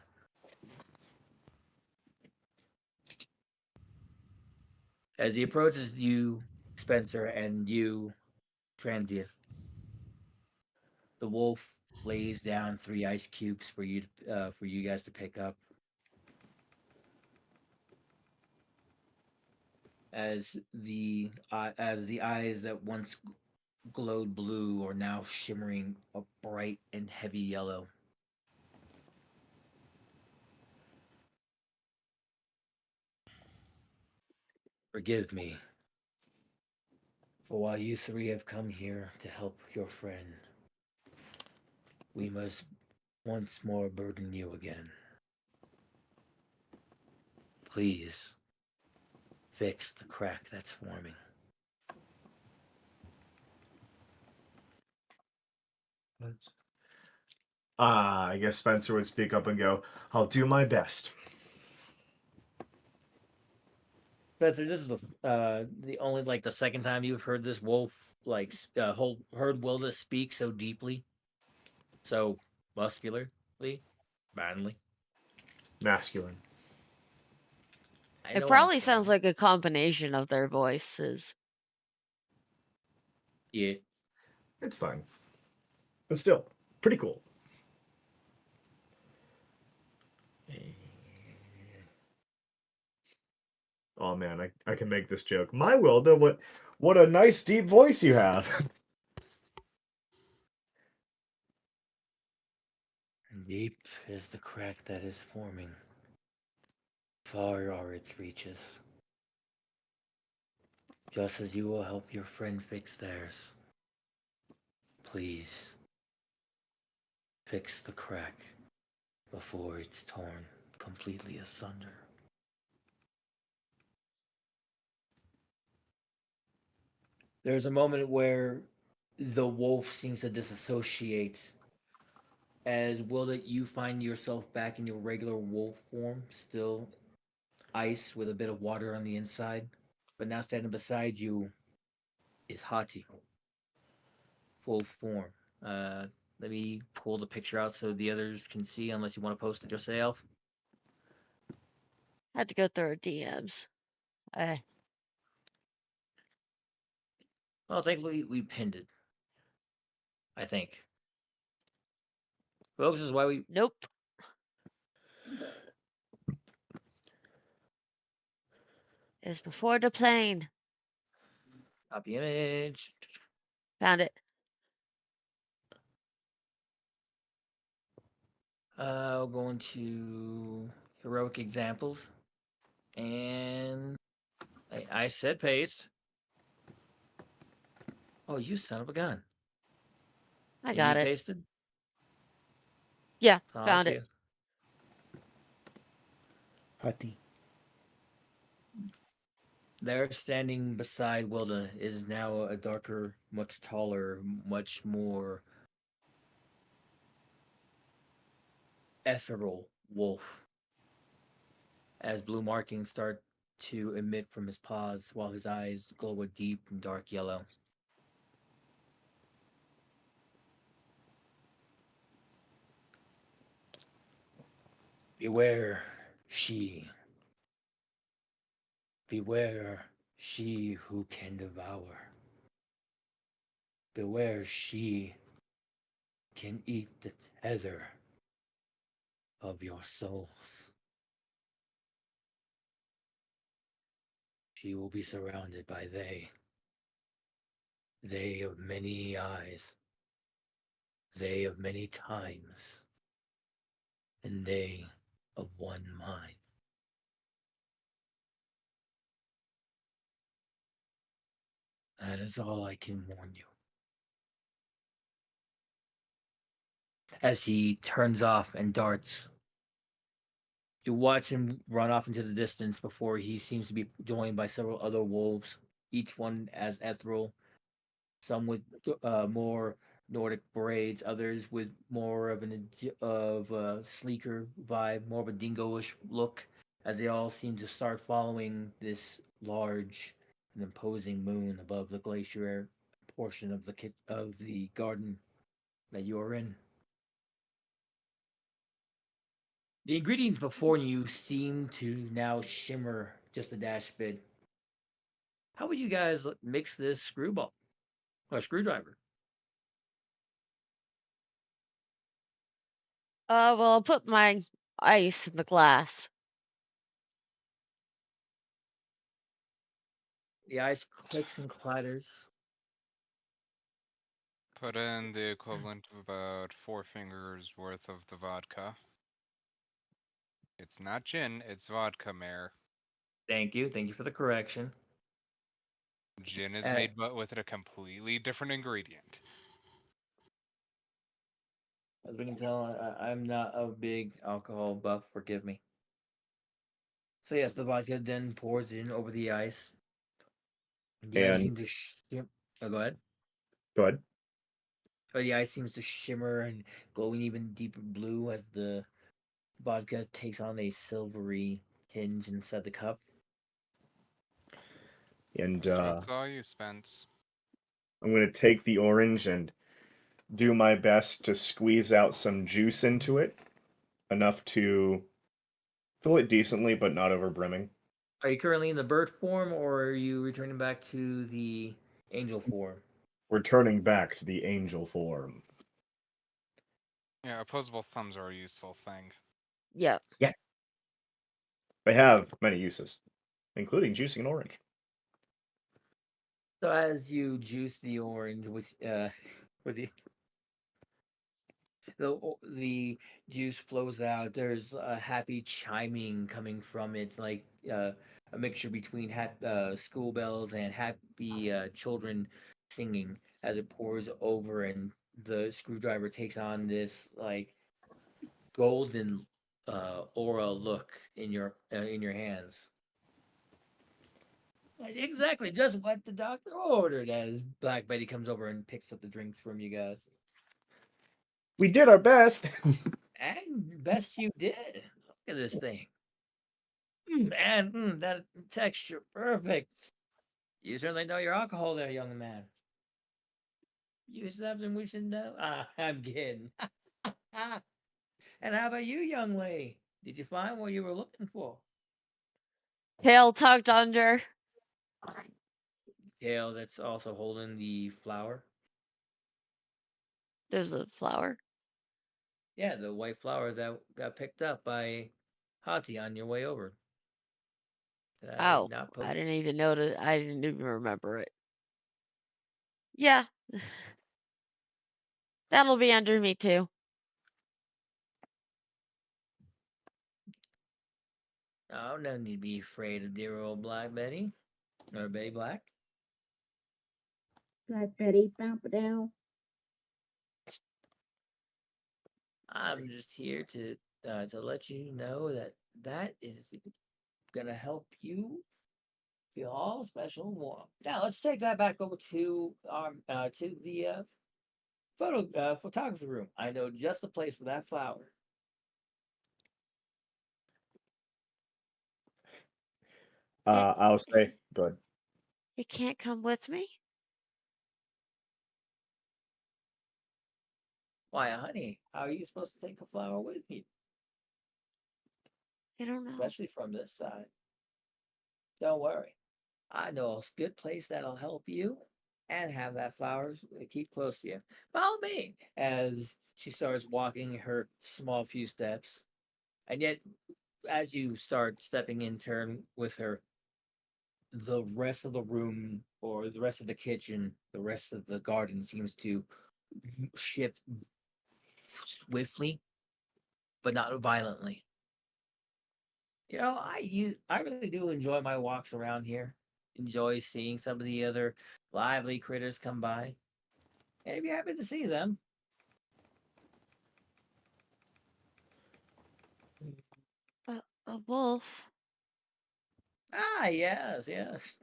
As he approaches you, Spencer, and you, Transient, the wolf lays down 3 ice cubes for you guys to pick up. As the eyes that once glowed blue are now shimmering a bright and heavy yellow. Forgive me, for while you 3 have come here to help your friend, we must once more burden you again. Please, fix the crack that's forming. I guess Spencer would speak up and go, I'll do my best. Spencer, this is the only the second time you've heard this wolf heard Wilda speak so deeply, so muscularly, manly. Masculine. I It know what I'm probably sounds saying. like a combination of their voices. Yeah. It's fine. But still, pretty cool. Oh man, I can make this joke. My Wilda, what a nice deep voice you have. Deep is the crack that is forming. Far are its reaches. Just as you will help your friend fix theirs. Please, fix the crack before it's torn completely asunder. There's a moment where the wolf seems to disassociate. As Wilda, you find yourself back in your regular wolf form, still ice with a bit of water on the inside. But now standing beside you is Hati, full form. Let me pull the picture out so the others can see, unless you want to post it yourself. Had to go through our DMs. Well, thankfully we pinned it. I think. Folks, this is why we. Nope. It's before the plane. Copy image. Found it. We're going to. heroic examples. And I said paste. Oh, you son of a gun. I And got you it. pasted? Yeah, Thank found it. you. Hati. There, standing beside Wilda, is now a darker, much taller, much more ethereal wolf. As blue markings start to emit from his paws, while his eyes glow a deep and dark yellow. Beware, she. Beware, she who can devour. Beware, she can eat the tether of your souls. She will be surrounded by they of many eyes, they of many times, and they of one mind. That is all I can warn you. As he turns off and darts, you watch him run off into the distance before he seems to be joined by several other wolves, each one as ethereal, some with more Nordic braids, others with more of a sleeker vibe, more of a dingo-ish look, as they all seem to start following this large and imposing moon above the glacier portion of the garden that you are in. The ingredients before you seem to now shimmer just a dash bit. How would you guys mix this screwball or screwdriver? Well, I'll put my ice in the glass. The ice clicks and clatters. Put in the equivalent of about 4 fingers worth of the vodka. It's not gin, it's vodka, Mayor. Thank you. Thank you for the correction. Gin is Uh, made but with a completely different ingredient. As we can tell, I'm not a big alcohol buff. Forgive me. So yes, the vodka then pours in over the ice. The ice And seems to oh, go ahead. go ahead. But the ice seems to shimmer and glowing even deeper blue as the vodka takes on a silvery tinge inside the cup. And That's all you, Spence. I'm going to take the orange and do my best to squeeze out some juice into it, enough to fill it decently, but not over brimming. Are you currently in the bird form, or are you returning back to the angel form? We're turning back to the angel form. Yeah, opposable thumbs are a useful thing. Yep. They have many uses, including juicing an orange. So as you juice the orange with the juice flows out, there's a happy chiming coming from it. It's like a mixture between school bells and happy children singing as it pours over, and the screwdriver takes on this like golden aura look in your hands. Exactly, just what the doctor ordered. As Black Betty comes over and picks up the drinks from you guys. We did our best. And best you did. Look at this thing. And that texture, perfect. You certainly know your alcohol there, young man. You something we should know? I'm kidding. And how about you, young lady? Did you find what you were looking for? Tail tucked under. Tail that's also holding the flower. There's a flower. Yeah, the white flower that got picked up by Hati on your way over. Did I Oh, not post? I didn't even notice. I didn't even remember it. Yeah. That'll be under me too. Oh, no need to be afraid of dear old Black Betty. Or Betty Black. Black Betty, bow down. I'm just here to let you know that is gonna help you feel all special and warm. Now let's take that back over to the photography room. I know just the place for that flower. I'll say, good. You can't come with me? Why, honey, how are you supposed to take a flower with me, I don't know. especially from this side? Don't worry, I know a good place that'll help you and have that flower keep close to you. Follow me as she starts walking her small few steps, and yet as you start stepping in turn with her, the rest of the room or the rest of the kitchen, the rest of the garden seems to shift swiftly, but not violently. You know, I really do enjoy my walks around here. Enjoy seeing some of the other lively critters come by. And I'd be happy to see them. A wolf? Ah, yes, yes.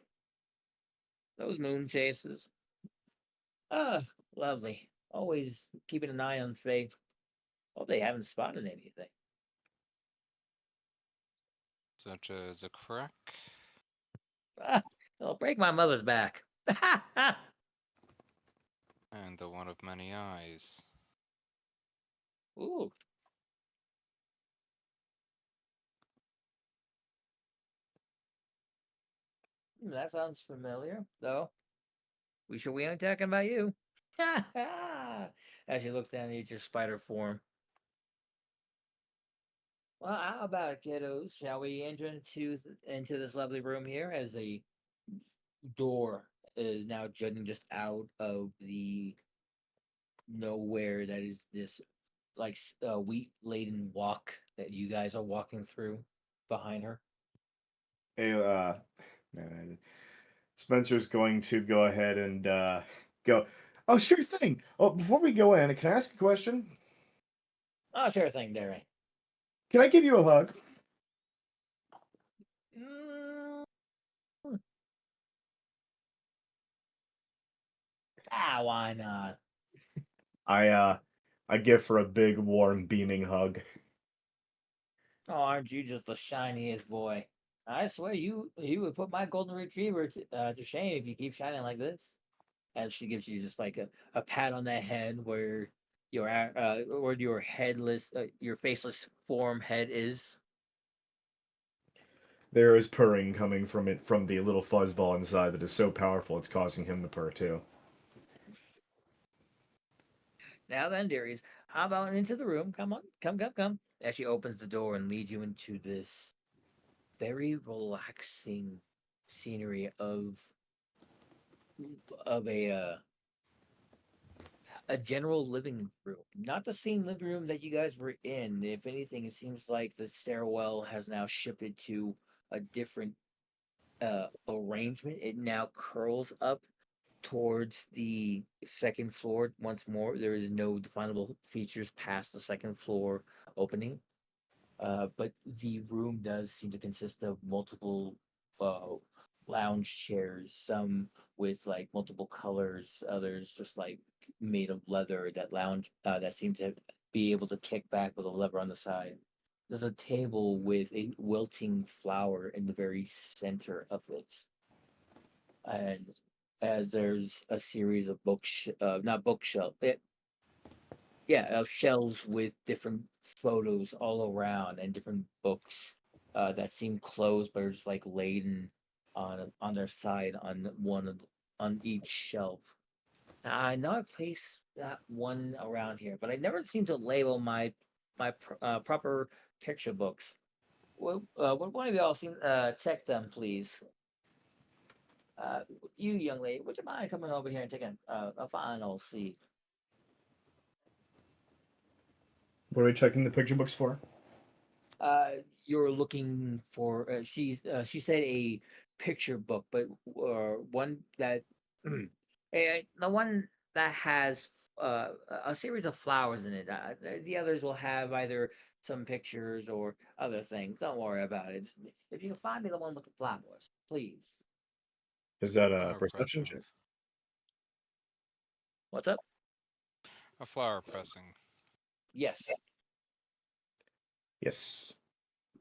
Those moon chases. Ah, lovely. Always keeping an eye on Faye. Hope they haven't spotted anything. Such as a crack. Ah, they'll break my mother's back. And the one of many eyes. Ooh. That sounds familiar, though. We sure we ain't talking about you. As she looks down at your spider form. Well, how about it, kiddos? Shall we enter into this lovely room here as a door is now jutting just out of the nowhere that is this like wheat laden walk that you guys are walking through behind her. Hey, man, Spencer's going to go ahead and go. Oh, sure thing. Oh, before we go in, can I ask a question? Oh, sure thing, Derry. Can I give you a hug? Mm. Ah, why not? I give her a big, warm, beaming hug. Oh, aren't you just the shiniest boy? I swear you would put my golden retriever to shame if you keep shining like this. And she gives you just like a pat on the head where your headless your faceless form head is. There is purring coming from it from the little fuzzball inside that is so powerful it's causing him to purr too. Now then, dearies, how about into the room? Come on, come. As she opens the door and leads you into this very relaxing scenery of a general living room. Not the same living room that you guys were in. If anything, it seems like the stairwell has now shifted to a different arrangement. It now curls up towards the second floor once more. There is no definable features past the second floor opening. But the room does seem to consist of multiple uh, lounge chairs, some with like multiple colors, others just like made of leather that seem to be able to kick back with a lever on the side. There's a table with a wilting flower in the very center of it, and as there's a series of not bookshelf, yeah, of shelves with different photos all around and different books that seem closed but are just like laden on their side on each shelf. Now, I know I placed that one around here, but I never seem to label my proper picture books. Would one of y'all check them, please? Uh, you young lady, would you mind coming over here and taking a final seat? What are we checking the picture books for? Uh, you're looking for. She said a picture book, but one that the one that has a series of flowers in it. The others will have either some pictures or other things. Don't worry about it. If you can find me the one with the flowers, please. Is that a Flower perception pressing. check? What's up? A flower pressing. Yes. Yes.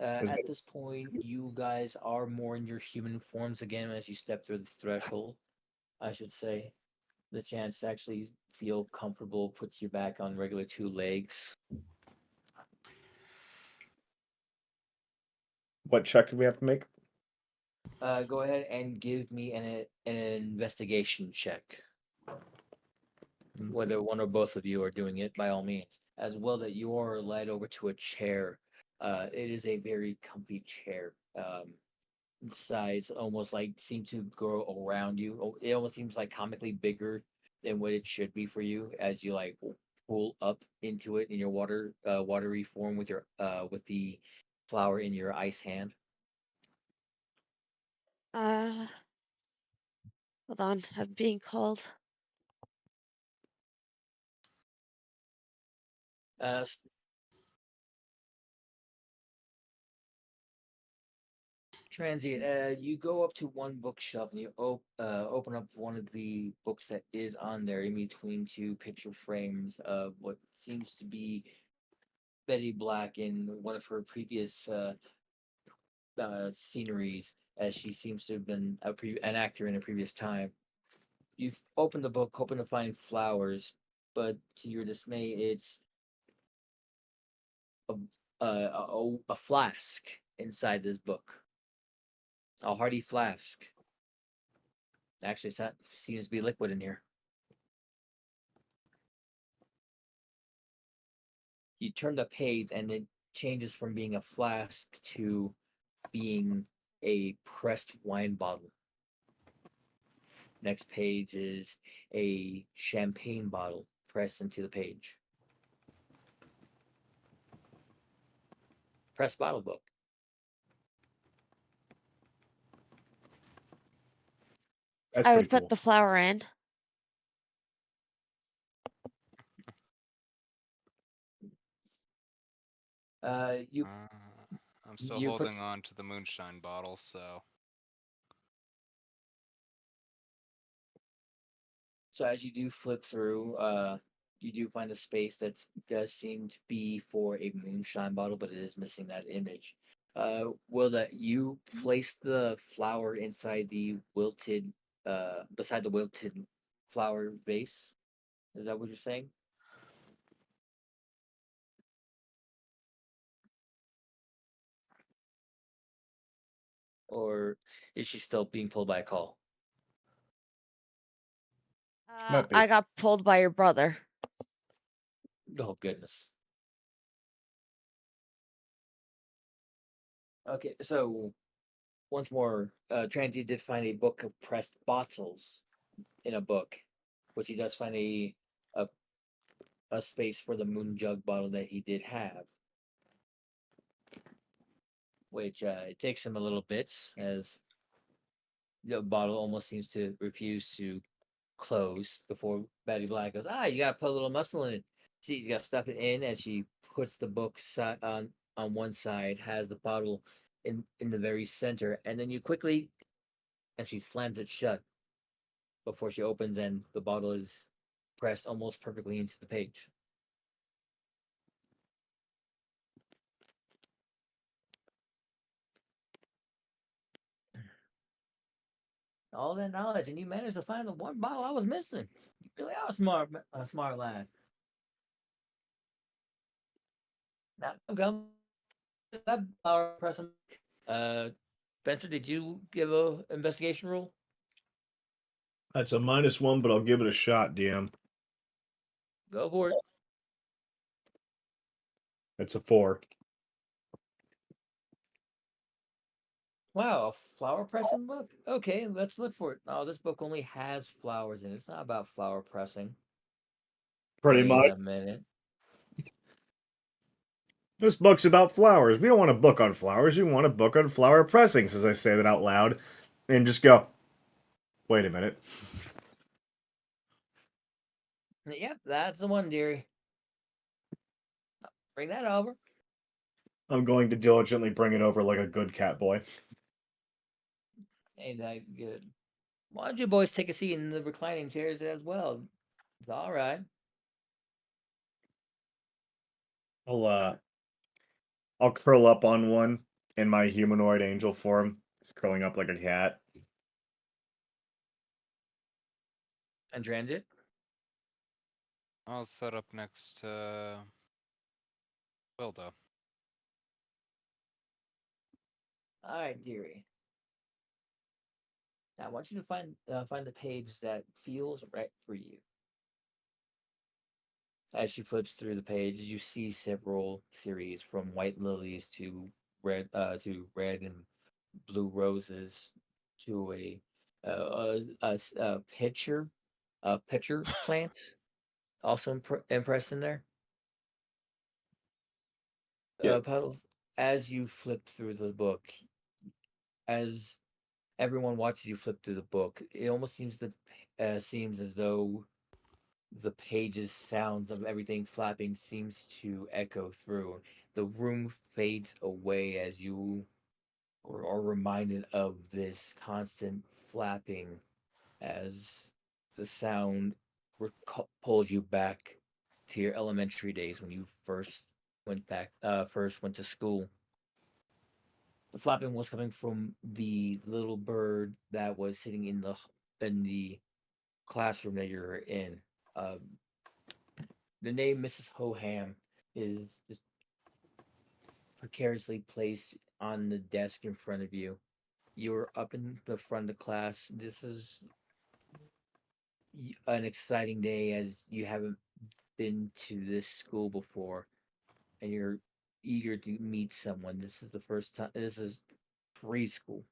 At this point, you guys are more in your human forms again as you step through the threshold. I should say, the chance to actually feel comfortable puts you back on regular two legs. What check do we have to make? Go ahead and give me an investigation check. Whether one or both of you are doing it, by all means. As well that you are led over to a chair. It is a very comfy chair. Size almost like seem to grow around you. It almost seems like comically bigger than what it should be for you as you like pull up into it in your watery form with the flower in your ice hand. Hold on, I'm being called. Transient, you go up to one bookshelf and you open up one of the books that is on there in between two picture frames of what seems to be Betty Black in one of her previous sceneries, as she seems to have been an actor in a previous time. You've opened the book hoping to find flowers, but to your dismay, it's a flask inside this book. A hearty flask. Actually, seems to be liquid in here. You turn the page and it changes from being a flask to being a pressed wine bottle. Next page is a champagne bottle pressed into the page. Pressed bottle book. That's I pretty would put cool. the flower in. I'm still you put- holding on to the moonshine bottle, so So as you do flip through, you do find a space that does seem to be for a moonshine bottle, but it is missing that image. Will that you place the flower inside the wilted, beside the wilted flower vase? Is that what you're saying? Or is she still being pulled by a call? Might be. I got pulled by your brother. Oh goodness. Okay, so once more, Transy did find a book of pressed bottles in a book, which he does find a space for the moon jug bottle that he did have. Which it takes him a little bit as the bottle almost seems to refuse to close before Betty Black goes, you gotta put a little muscle in it. She's gotta stuff it in as she puts the book on one side, has the bottle in the very center, and then and she slams it shut before she opens and the bottle is pressed almost perfectly into the page. All that knowledge, and you managed to find the one bottle I was missing. You really are a smart lad. Now, I'm that power person. Spencer, did you give a investigation roll? That's a -1, but I'll give it a shot, DM. Go for it. It's a 4. Wow, a flower pressing book. Okay, let's look for it. Oh, this book only has flowers in it. It's not about flower pressing. Pretty Wait much. a minute. This book's about flowers. We don't want a book on flowers. We want a book on flower pressings, as I say that out loud. And just go, wait a minute. Yep, that's the one, dearie. Bring that over. I'm going to diligently bring it over like a good cat boy. Ain't that good? Why don't you boys take a seat in the reclining chairs as well? It's all right. I'll curl up on one in my humanoid angel form, just curling up like a cat. And transit. I'll set up next to Wilda. All right, dearie. Now I want you to find the page that feels right for you. As she flips through the pages, you see several series from white lilies to red and blue roses to a pitcher plant also impressed in there. Yeah. Puddles. As you flip through the book, as everyone watches you flip through the book, it almost seems as though the pages sounds of everything flapping seems to echo through. The room fades away as you are reminded of this constant flapping as the sound pulls you back to your elementary days when you first went to school. The flapping was coming from the little bird that was sitting in the classroom that you're in. The name Mrs. Hoham is just precariously placed on the desk in front of you. You're up in the front of the class. This is an exciting day as you haven't been to this school before and you're eager to meet someone. This is the first time. This is preschool.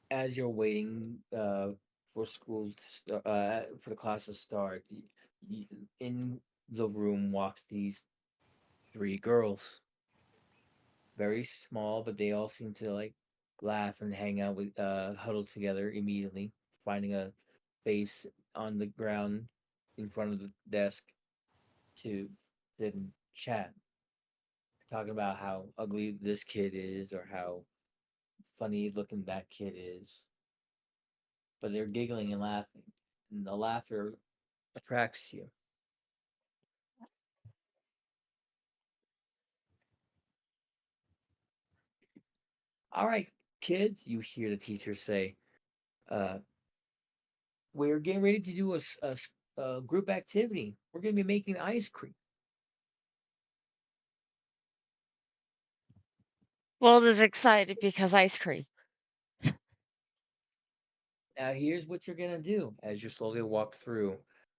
As you're waiting for for the class to start, in the room walks these three girls, very small, but they all seem to like laugh and hang out with huddled together immediately, finding a space on the ground in front of the desk to sit and chat, talking about how ugly this kid is or how funny looking that kid is. But they're giggling and laughing, and the laughter attracts you. All right, kids, you hear the teacher say, uh, we're getting ready to do a group activity. We're going to be making ice cream. World is excited because ice cream. Now, here's what you're going to do as you slowly walk through.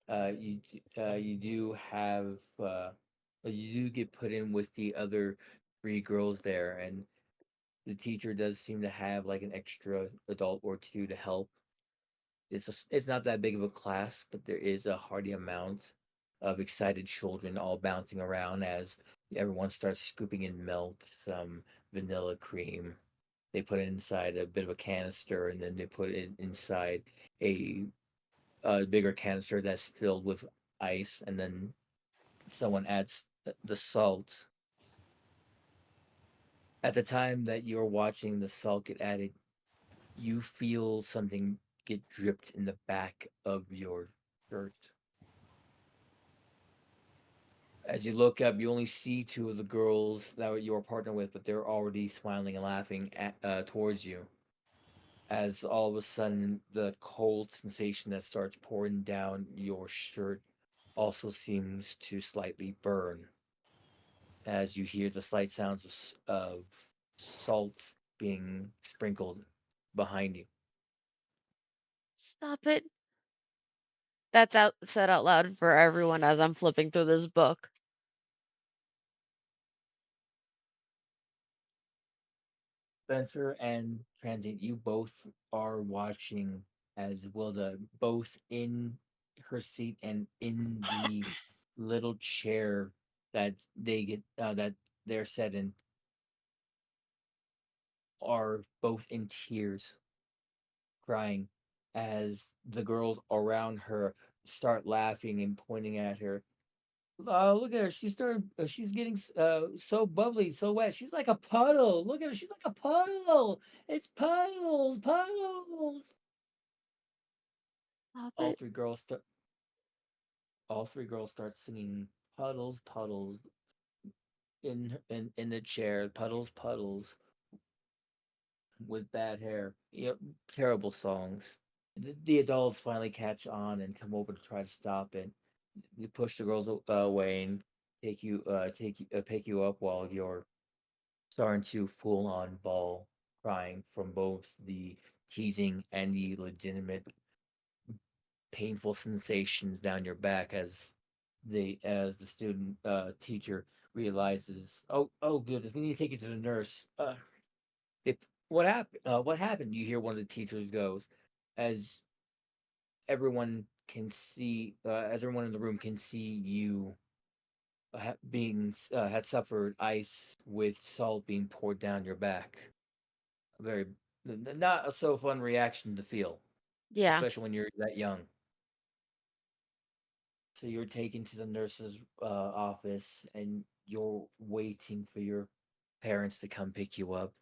You do have you do get put in with the other three girls there, and the teacher does seem to have like an extra adult or two to help. It's not that big of a class, but there is a hearty amount of excited children all bouncing around as everyone starts scooping in milk, some vanilla cream. They put it inside a bit of a canister, and then they put it inside a, a bigger canister that's filled with ice, and then someone adds the salt. At the time that you're watching the salt get added, you feel something get dripped in the back of your shirt. As you look up, you only see two of the girls that you are partnered with, but they're already smiling and laughing towards you. As all of a sudden, the cold sensation that starts pouring down your shirt also seems to slightly burn. As you hear the slight sounds of salt being sprinkled behind you. Stop it. That's out said out loud for everyone as I'm flipping through this book. Spencer and Transient, you both are watching as Wilda, both in her seat, and in the little chair that that they're set in are both in tears, crying as the girls around her start laughing and pointing at her. Look at her. She's getting so bubbly, so wet. She's like a puddle. Look at her. She's like a puddle. It's puddles, puddles. Stop All it. three girls start. All three girls start singing puddles, puddles in the chair. Puddles, puddles with bad hair. Terrible songs. The adults finally catch on and come over to try to stop it. You push the girls away and pick you up while you're starting to full on bawl, crying from both the teasing and the legitimate painful sensations down your back as the student teacher realizes, oh goodness, we need to take you to the nurse. They, what happened? What happened? You hear one of the teachers goes, as as everyone in the room can see you had suffered ice with salt being poured down your back. A very not a so fun reaction to feel, Yeah. especially when you're that young. So you're taken to the nurse's office, and you're waiting for your parents to come pick you up.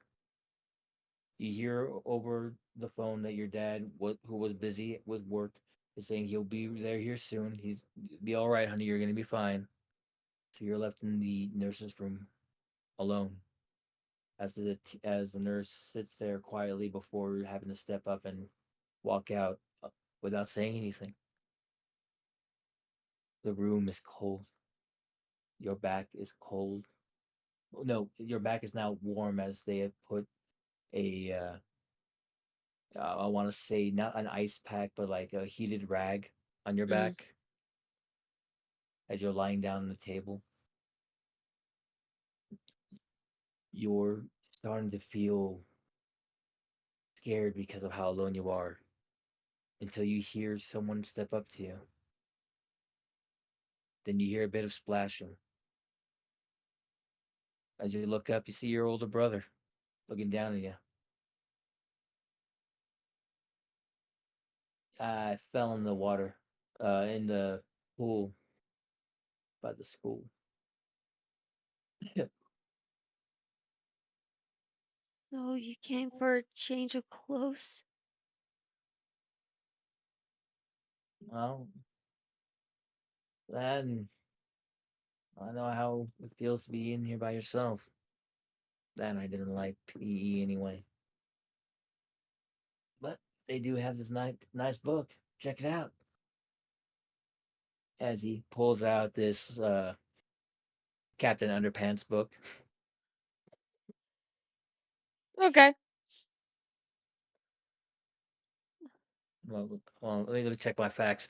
You hear over the phone that your dad, who was busy with work, is saying he'll be there here soon. He's be all right, honey. You're gonna be fine. So you're left in the nurse's room alone as the nurse sits there quietly before having to step up and walk out without saying anything. The room is cold. Your back is cold. No, your back is now warm as they have put a I want to say not an ice pack, but like a heated rag on your Mm. back as you're lying down on the table. You're starting to feel scared because of how alone you are until you hear someone step up to you. Then you hear a bit of splashing. As you look up, you see your older brother looking down at you. I fell in the water, in the pool by the school. So you came for a change of clothes? Well, then I know how it feels to be in here by yourself. Then I didn't like PE anyway. But they do have this nice book. Check it out. As he pulls out this Captain Underpants book. Okay. Well, let me check my facts.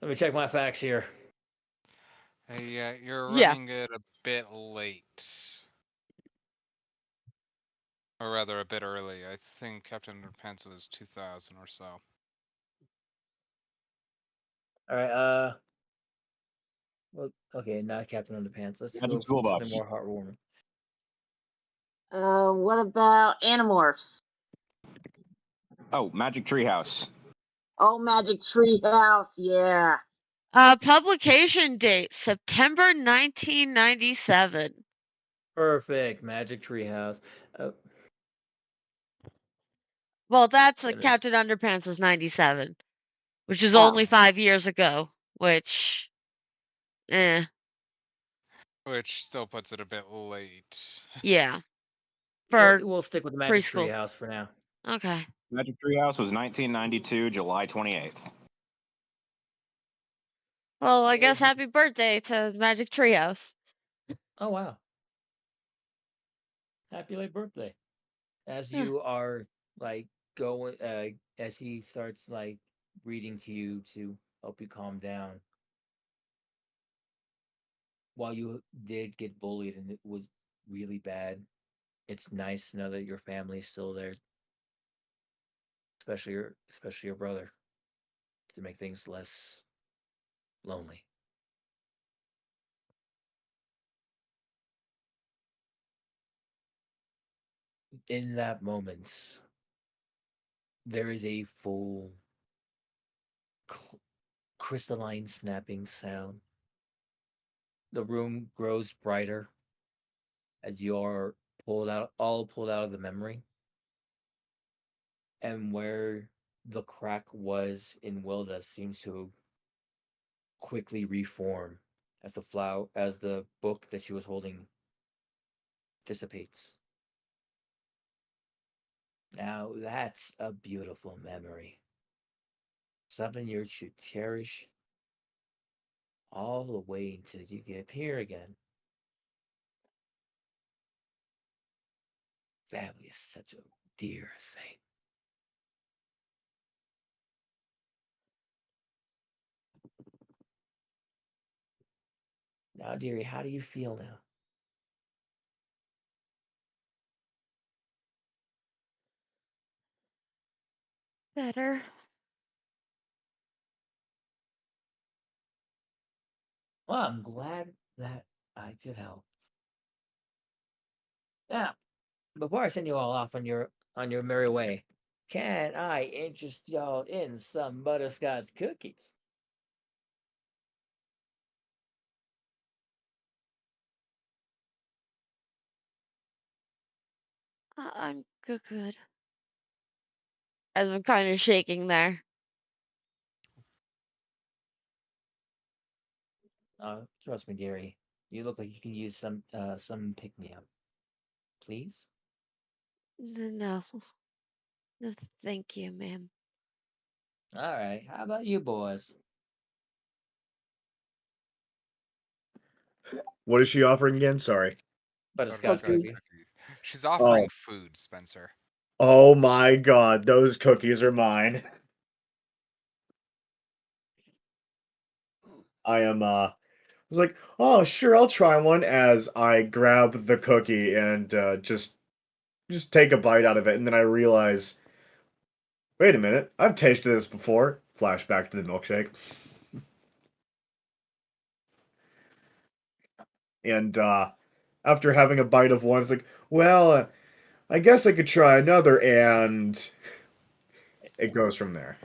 Let me check my facts here. Hey, yeah, you're Yeah. running it a bit late. Or rather, a bit early. I think Captain Underpants was 2000 or so. All right. Well, okay, not Captain Underpants. Let's Magic go School for Bus. something more heartwarming. What about Animorphs? Oh, Magic Treehouse. Oh, Magic Treehouse, yeah. Publication date September 1997. Perfect. Magic Treehouse. Well, that's Goodness. Captain Underpants is 97, which is Oh. only 5 years ago. Which, Which still puts it a bit late. yeah, for We'll stick with the Magic preschool. Treehouse for now. Okay. Magic Treehouse was 1992, July 28th. Well, I guess Is it- happy birthday to Magic Treehouse. Oh wow. Happy late birthday. As Yeah. you are like going as he starts like reading to you to help you calm down. While you did get bullied and it was really bad, it's nice to know that your family's still there, especially your brother, to make things less lonely. In that moment, there is a full crystalline snapping sound. The room grows brighter as you're pulled out of the memory, and where the crack was in Wilda seems to quickly reform as the book that she was holding dissipates. Now that's a beautiful memory. Something you should cherish all the way until you get here again. Family is such a dear thing. Now, dearie, how do you feel now? Better. Well, I'm glad that I could help. Now, before I send you all off on your merry way, can I interest y'all in some butterscotch cookies? I'm good. As I'm kind of shaking there. Trust me, dearie. You look like you can use some pick me up. Please? No. No, thank you, ma'am. All right. How about you boys? What is she offering again? Sorry. Butterscotch Cookies. cookies. She's offering food, Spencer. Oh my god, those cookies are mine. I am was like, oh sure, I'll try one as I grab the cookie and just take a bite out of it, and then I realize, wait a minute, I've tasted this before. Flashback to the milkshake. And after having a bite of one, it's like, well, I guess I could try another, and it goes from there.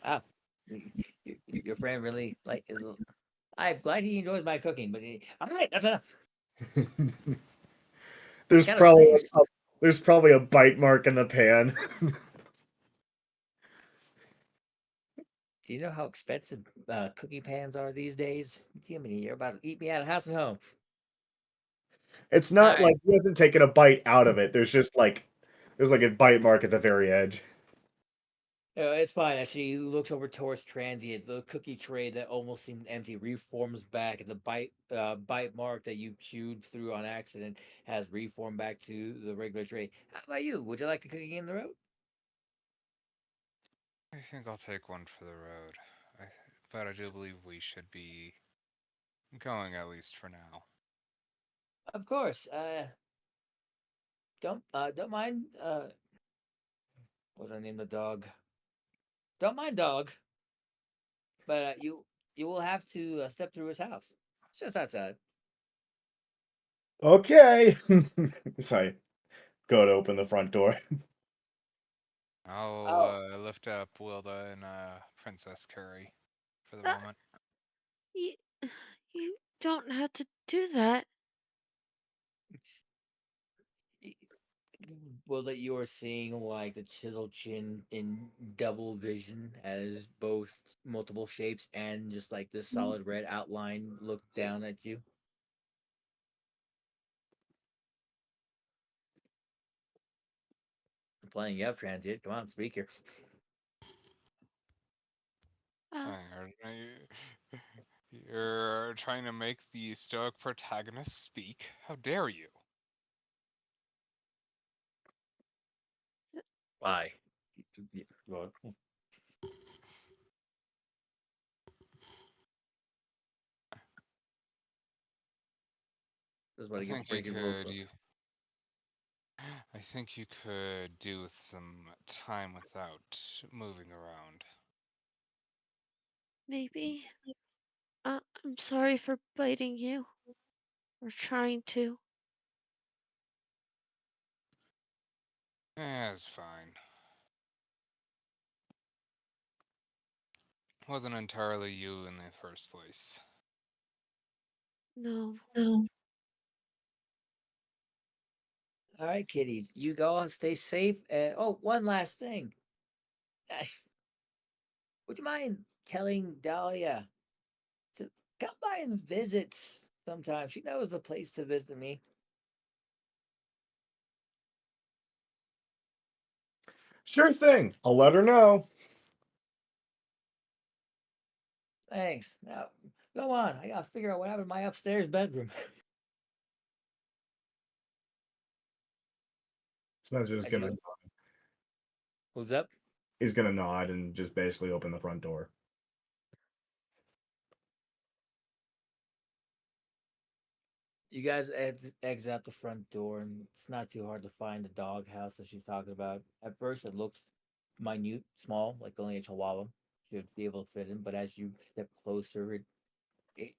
Wow, your friend really I'm glad he enjoys my cooking, but all right, that's enough. There's Kinda probably saves. there's probably a bite mark in the pan. Do you know how expensive cookie pans are these days? Jiminy, you're about to eat me out of house and home. It's All not right. like he hasn't taken a bite out of it. There's like a bite mark at the very edge. It's fine. As she looks over towards Transient, the cookie tray that almost seemed empty reforms back, and the bite mark that you chewed through on accident has reformed back to the regular tray. How about you? Would you like a cookie in the road? I think I'll take one for the road. But I do believe we should be going at least for now. Of course. Don't mind. What do I name the dog? Don't mind dog. But you will have to step through his house. It's just outside. Okay. So I go to open the front door. I'll Oh, lift up Wilda and Princess Curry for the Uh, moment. you, you don't have to do that. well, that you are seeing like the chiseled chin in double vision as both multiple shapes and just like this solid red outline look down at you. I'm playing you up, Transient. Come on, speak here. Uh, You're trying to make the stoic protagonist speak. How dare you? Why? Well, this is what I I get for think you breaking rules, could. folks. I think you could do with some time without moving around. Maybe. I'm sorry for biting you. Or trying to. Eh, it's fine. Wasn't entirely you in the first place. No. All right, kiddies, you go and stay safe. And oh, one last thing. Would you mind telling Dahlia to come by and visit sometime? She knows the place to visit me. Sure thing. I'll let her know. Thanks. Now, go on. I gotta figure out what happened to my upstairs bedroom. Spencer's Actually, gonna who's up? he's gonna nod and just basically open the front door. You guys exit out the front door, and it's not too hard to find the doghouse that she's talking about. At first, it looks minute, small, like only a chihuahua should be able to fit in. But as you step closer,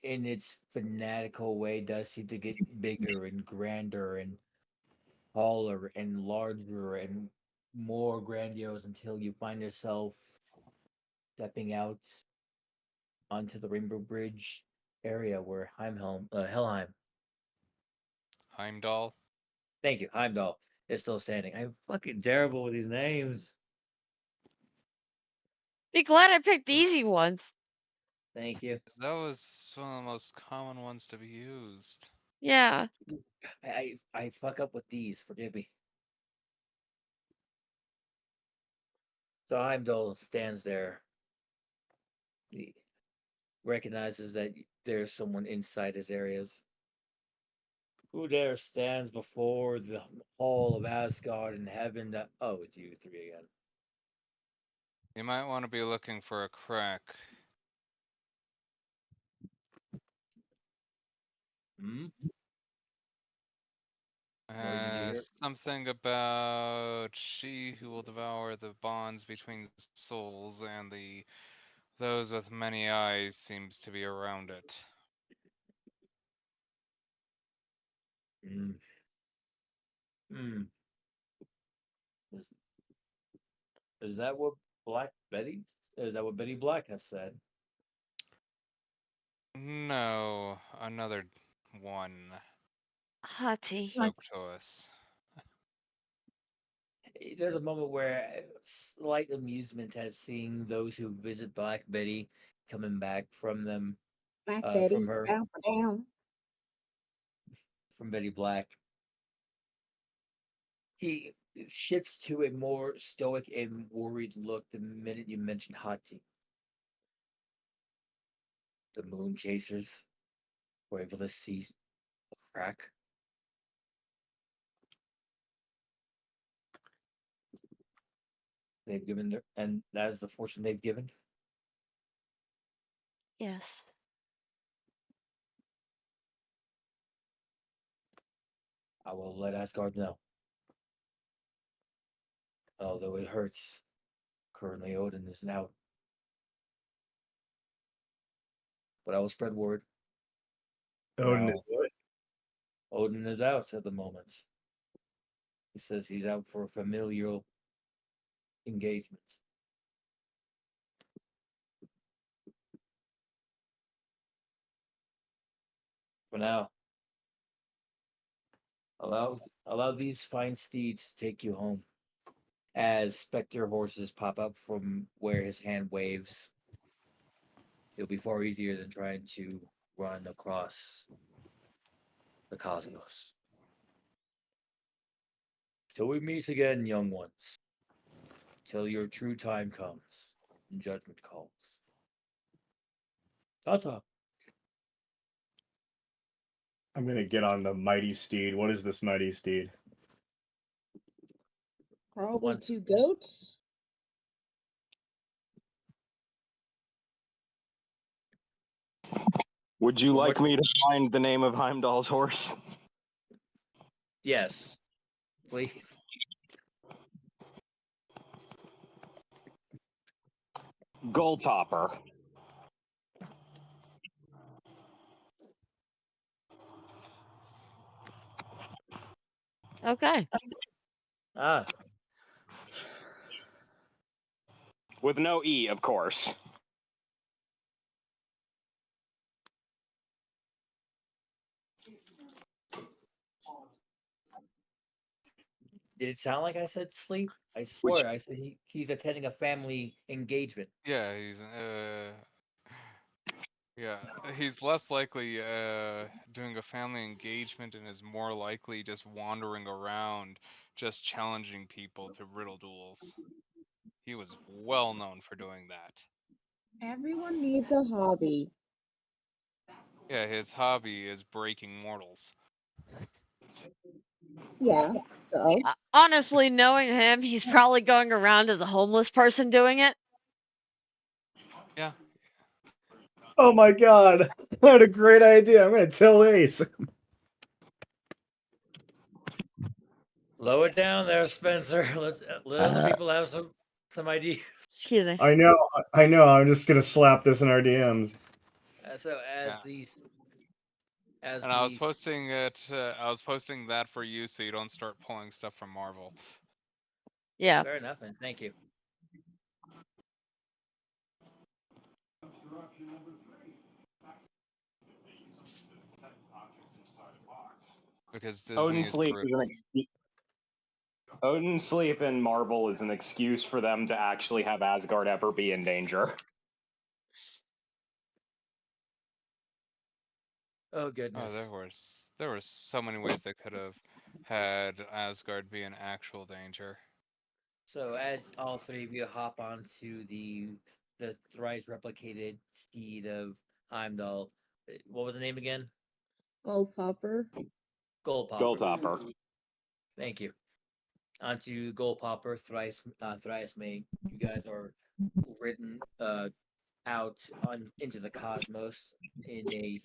in its fanatical way, does seem to get bigger and grander and taller and larger and more grandiose until you find yourself stepping out onto the Rainbow Bridge area where Helheim. Heimdall? Thank you, Heimdall is still standing. I'm fucking terrible with these names. Be glad I picked the easy ones. Thank you. That was one of the most common ones to be used. Yeah. I fuck up with these. Forgive me. So Heimdall stands there. He recognizes that there's someone inside his areas. Who there stands before the hall of Asgard in heaven that oh, it's you three again. You might want to be looking for a crack. Hmm? What did you hear? Something about she who will devour the bonds between souls and those with many eyes seems to be around it. Hmm. Hmm. Is, is that what Black Betty? Is that what Betty Black has said? No, another one Hottie. spoke to us. There's a moment where slight amusement has seen those who visit Black Betty coming back from them, Black from Betty, her, down for down. from Betty Black. He shifts to a more stoic and worried look the minute you mention Hati. The moon chasers were able to see a crack. They've given their, and that is the fortune they've given. Yes. I will let Asgard know. Although it hurts, currently Odin is out. But I will spread word. Odin No. is what? Odin is out at the moment. He says he's out for familial engagements. For now, allow these fine steeds to take you home. As specter horses pop up from where his hand waves, it'll be far easier than trying to run across the cosmos. Till we meet again, young ones. Till your true time comes and judgment calls. Ta-ta. I'm gonna get on the mighty steed. What is this mighty steed? Probably Once. 2 goats. Would you What- like me to find the name of Heimdall's horse? Yes. Please. Goldtopper. Okay. Ah, With no E, of course. did it sound like I said sleep? I Which- swear, I said he's attending a family engagement. Yeah, he's less likely doing a family engagement and is more likely just wandering around, just challenging people to riddle duels. He was well known for doing that. Everyone needs a hobby. Yeah, his hobby is breaking mortals. Yeah, so. Honestly, knowing him, he's probably going around as a homeless person doing it. Yeah. Oh my god, I had a great idea. I'm gonna tell Ace. Lower it down there, Spencer. Let other people have some ideas. Excuse me. I know. I'm just gonna slap this in our DMs. So as Yeah. these, as And I was these, posting it. I was posting that for you, so you don't start pulling stuff from Marvel. Yeah. fair enough, and thank you. Because Disney Odin is sleep brutal. is an excuse. Odin sleep in Marvel is an excuse for them to actually have Asgard ever be in danger. Oh goodness. Oh, there were so many ways they could have had Asgard be in actual danger. So as all three of you hop onto the thrice replicated steed of Heimdall, what was the name again? Goldpopper. Goldpopper. Goldtopper. Thank you. Onto Goldpopper, thrice made. You guys are ridden out into the cosmos in a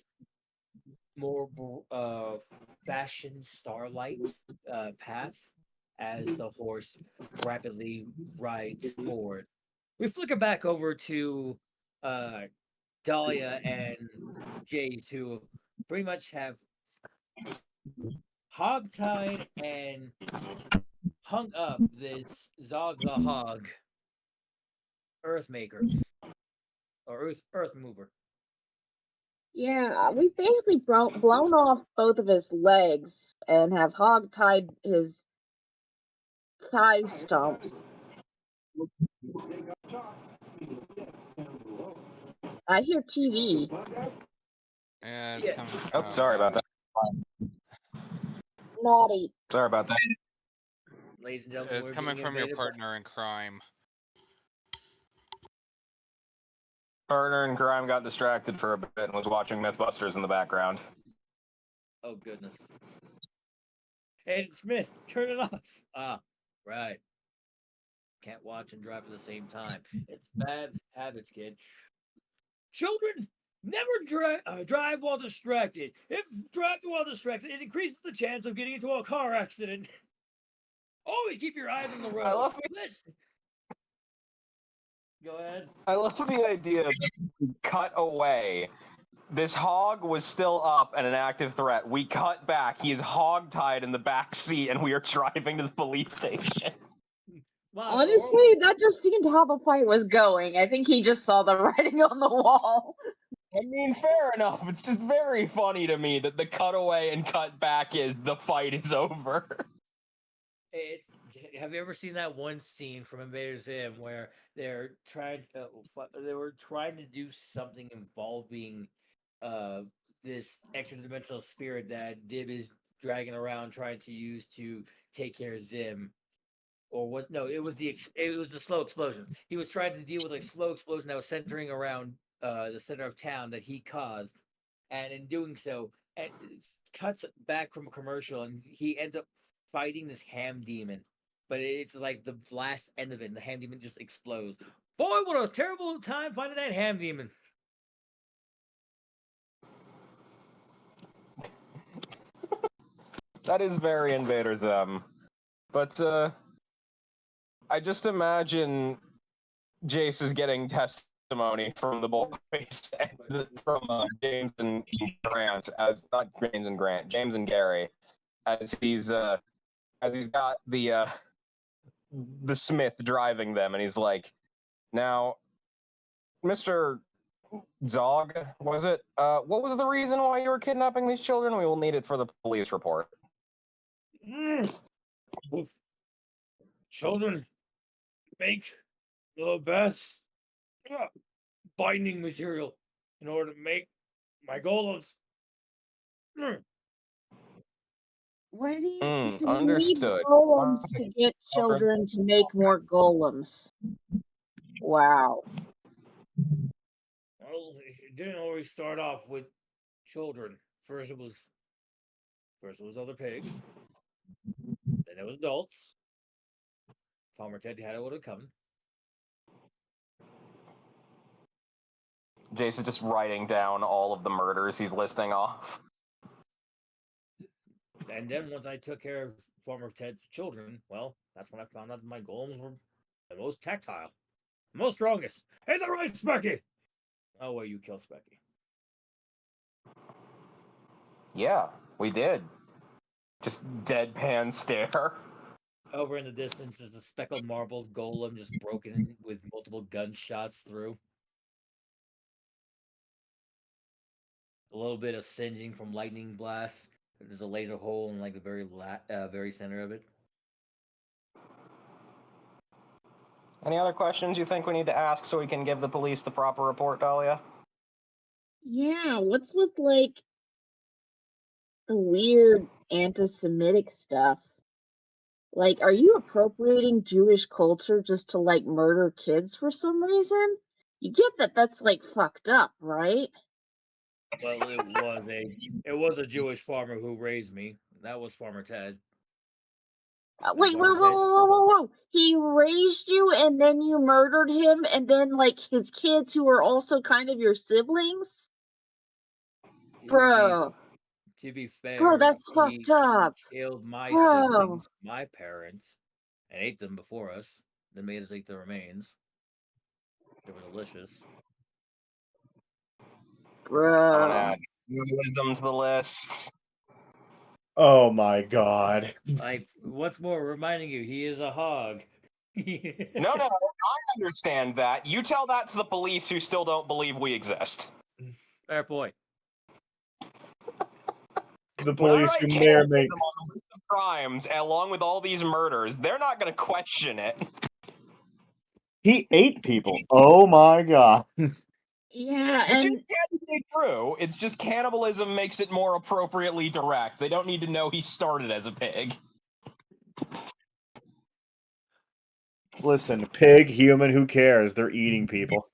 more fashion starlight path as the horse rapidly rides forward. We flicker back over to Dahlia and Jace, who pretty much have hogtied and hung up this Zog the Hog Earthmaker or Earth Mover. Yeah, we basically blown off both of his legs and have hog-tied his thigh stumps. I hear TV. Yeah, it's Yeah. coming Oh, from. sorry about that. Naughty. Sorry about that. Ladies and gentlemen, It's we're coming being from your invaded partner in crime. Partner in crime got distracted for a bit and was watching Mythbusters in the background. Oh goodness. Hey Smith, turn it off. Ah, right. Can't watch and drive at the same time. It's bad habits, kid. Children, never drive while distracted. If driving while distracted, it increases the chance of getting into a car accident. Always keep your eyes on the road. I love Listen. Go ahead. I love the idea that we cut away. This hog was still up and an active threat. We cut back. He is hog-tied in the back seat, and we are driving to the police station. Wow, Honestly, that just seemed how the fight was going. I think he just saw the writing on the wall. I mean, fair enough. It's just very funny to me that the cutaway and cut back is the fight is over. Have you ever seen that one scene from Invader Zim where they were trying to do something involving this extra dimensional spirit that Dib is dragging around trying to use to take care of Zim, or was no, it was the slow explosion. He was trying to deal with a slow explosion that was centering around the center of town that he caused, and in doing so, it cuts back from a commercial, and he ends up fighting this ham demon. But it's like the last end of it, and the ham demon just explodes. Boy, what a terrible time finding that ham demon. That is very Invader Zim. But, I just imagine Jace is getting testimony from the boys, from James and Grant, James and Gary, as he's as he's got the Smith driving them, and he's like, "Now, Mr. Zog, was it? What was the reason why you were kidnapping these children? We will need it for the police report." Children make the best binding material in order to make my golems. Why do you, so you need Understood. golems to get children to make more golems? Wow. Well, it didn't always start off with children. First it was other pigs. Then it was adults. Farmer Ted had it would have come. Jace is just writing down all of the murders he's listing off. And then once I took care of Farmer Ted's children, well, that's when I found out my golems were the most tactile, the most strongest. Hey, the right, Specky! Oh, well, you killed Specky. Yeah, we did. Just deadpan stare. Over in the distance, there's a speckled marble golem just broken with multiple gunshots through. A little bit of singeing from lightning blasts. There's a laser hole in like the very center of it. Any other questions you think we need to ask so we can give the police the proper report, Dahlia? Yeah, what's with like the weird anti-Semitic stuff? Like, are you appropriating Jewish culture just to like murder kids for some reason? You get that that's like fucked up, right? Well, it was a Jewish farmer who raised me. That was Farmer Ted. Wait, whoa. He raised you and then you murdered him and then like his kids who were also kind of your siblings? Bro. To be fair, Bro, that's fucked up. He killed my Bro. siblings, my parents, and ate them before us. Then made us eat the remains. They were delicious. Bro. I'm gonna add wisdom to the list. Oh my god. Like, what's more, reminding you, he is a hog. No, I understand that. You tell that to the police who still don't believe we exist. Fair point. The police who may or may crimes, along with all these murders, they're not going to question it. He ate people. Oh my god. Yeah, Which and is technically true. It's just cannibalism makes it more appropriately direct. They don't need to know he started as a pig. Listen, pig, human, who cares? They're eating people.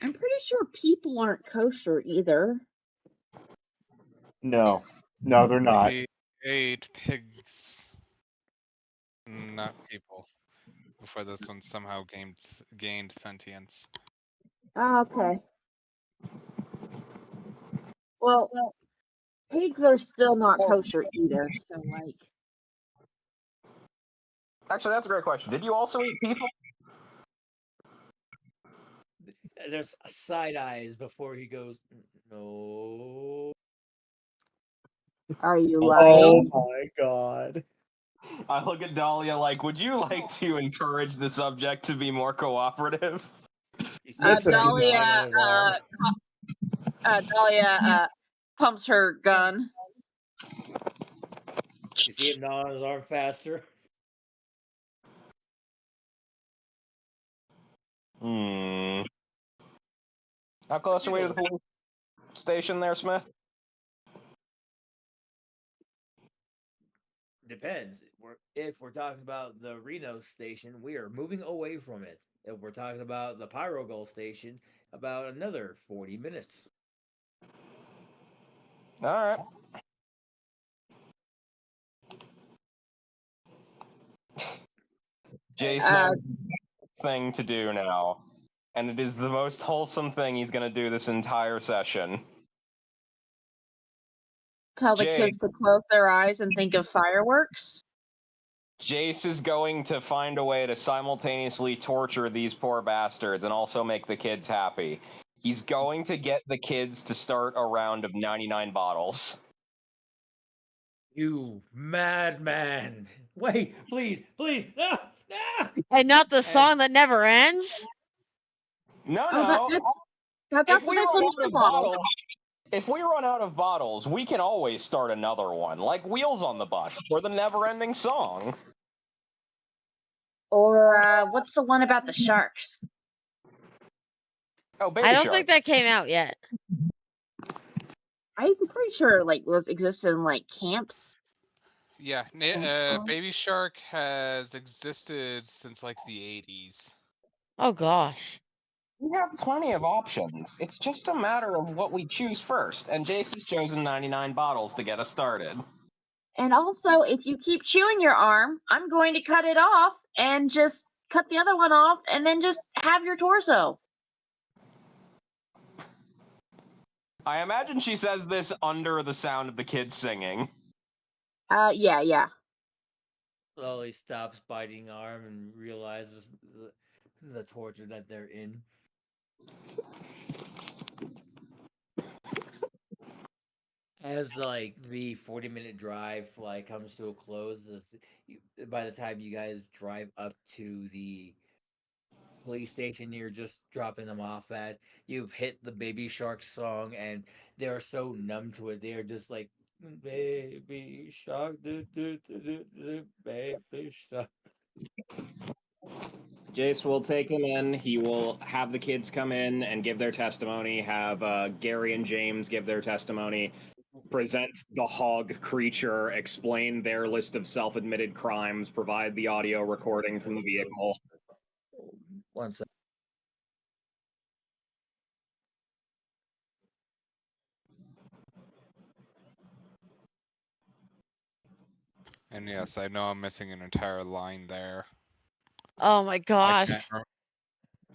I'm pretty sure people aren't kosher either. No, they're not. He ate pigs, not people, before this one somehow gained sentience. Oh, okay. Well, pigs are still not kosher either, so like. Actually, that's a great question. Did you also eat people? There's side eyes before he goes, no. Are you Oh lying? my god. I look at Dahlia like, would you like to encourage the subject to be more cooperative? Dahlia pumps her gun. You see him gnaw on his arm faster? How close are we to the police station there, Smith? Depends. If we're talking about the Reno station, we are moving away from it. If we're talking about the Pyrogold station, about another 40 minutes. All right. Jason, thing to do now, and it is the most wholesome thing he's going to do this entire session. Tell the kids to close their eyes and think of fireworks. Jace is going to find a way to simultaneously torture these poor bastards and also make the kids happy. He's going to get the kids to start a round of 99 bottles. You madman! Wait, please, please, no, no! And not the And- song that never ends? No, Oh, no. that's If after we they run finish out the of bottles. bottles, if we run out of bottles, we can always start another one, like Wheels on the Bus for the never-ending song. Or what's the one about the sharks? Oh, Baby I don't Shark. think that came out yet. I'm pretty sure like was existed in like camps. Yeah, Baby Shark has existed since like the 80s. Oh gosh. We have plenty of options. It's just a matter of what we choose first, and Jace has chosen 99 bottles to get us started. And also, if you keep chewing your arm, I'm going to cut it off and just cut the other one off and then just have your torso. I imagine she says this under the sound of the kids singing. Yeah. Slowly stops biting arm and realizes the torture that they're in. As like the 40-minute drive like comes to a close, by the time you guys drive up to the police station you're just dropping them off at, you've hit the Baby Shark song and they're so numb to it. They're just like, Baby Shark, do do do do do, Baby Shark. Jace will take him in. He will have the kids come in and give their testimony, have Gary and James give their testimony, present the hog creature, explain their list of self-admitted crimes, provide the audio recording from the vehicle. 1 second. And yes, I know I'm missing an entire line there. Oh my gosh.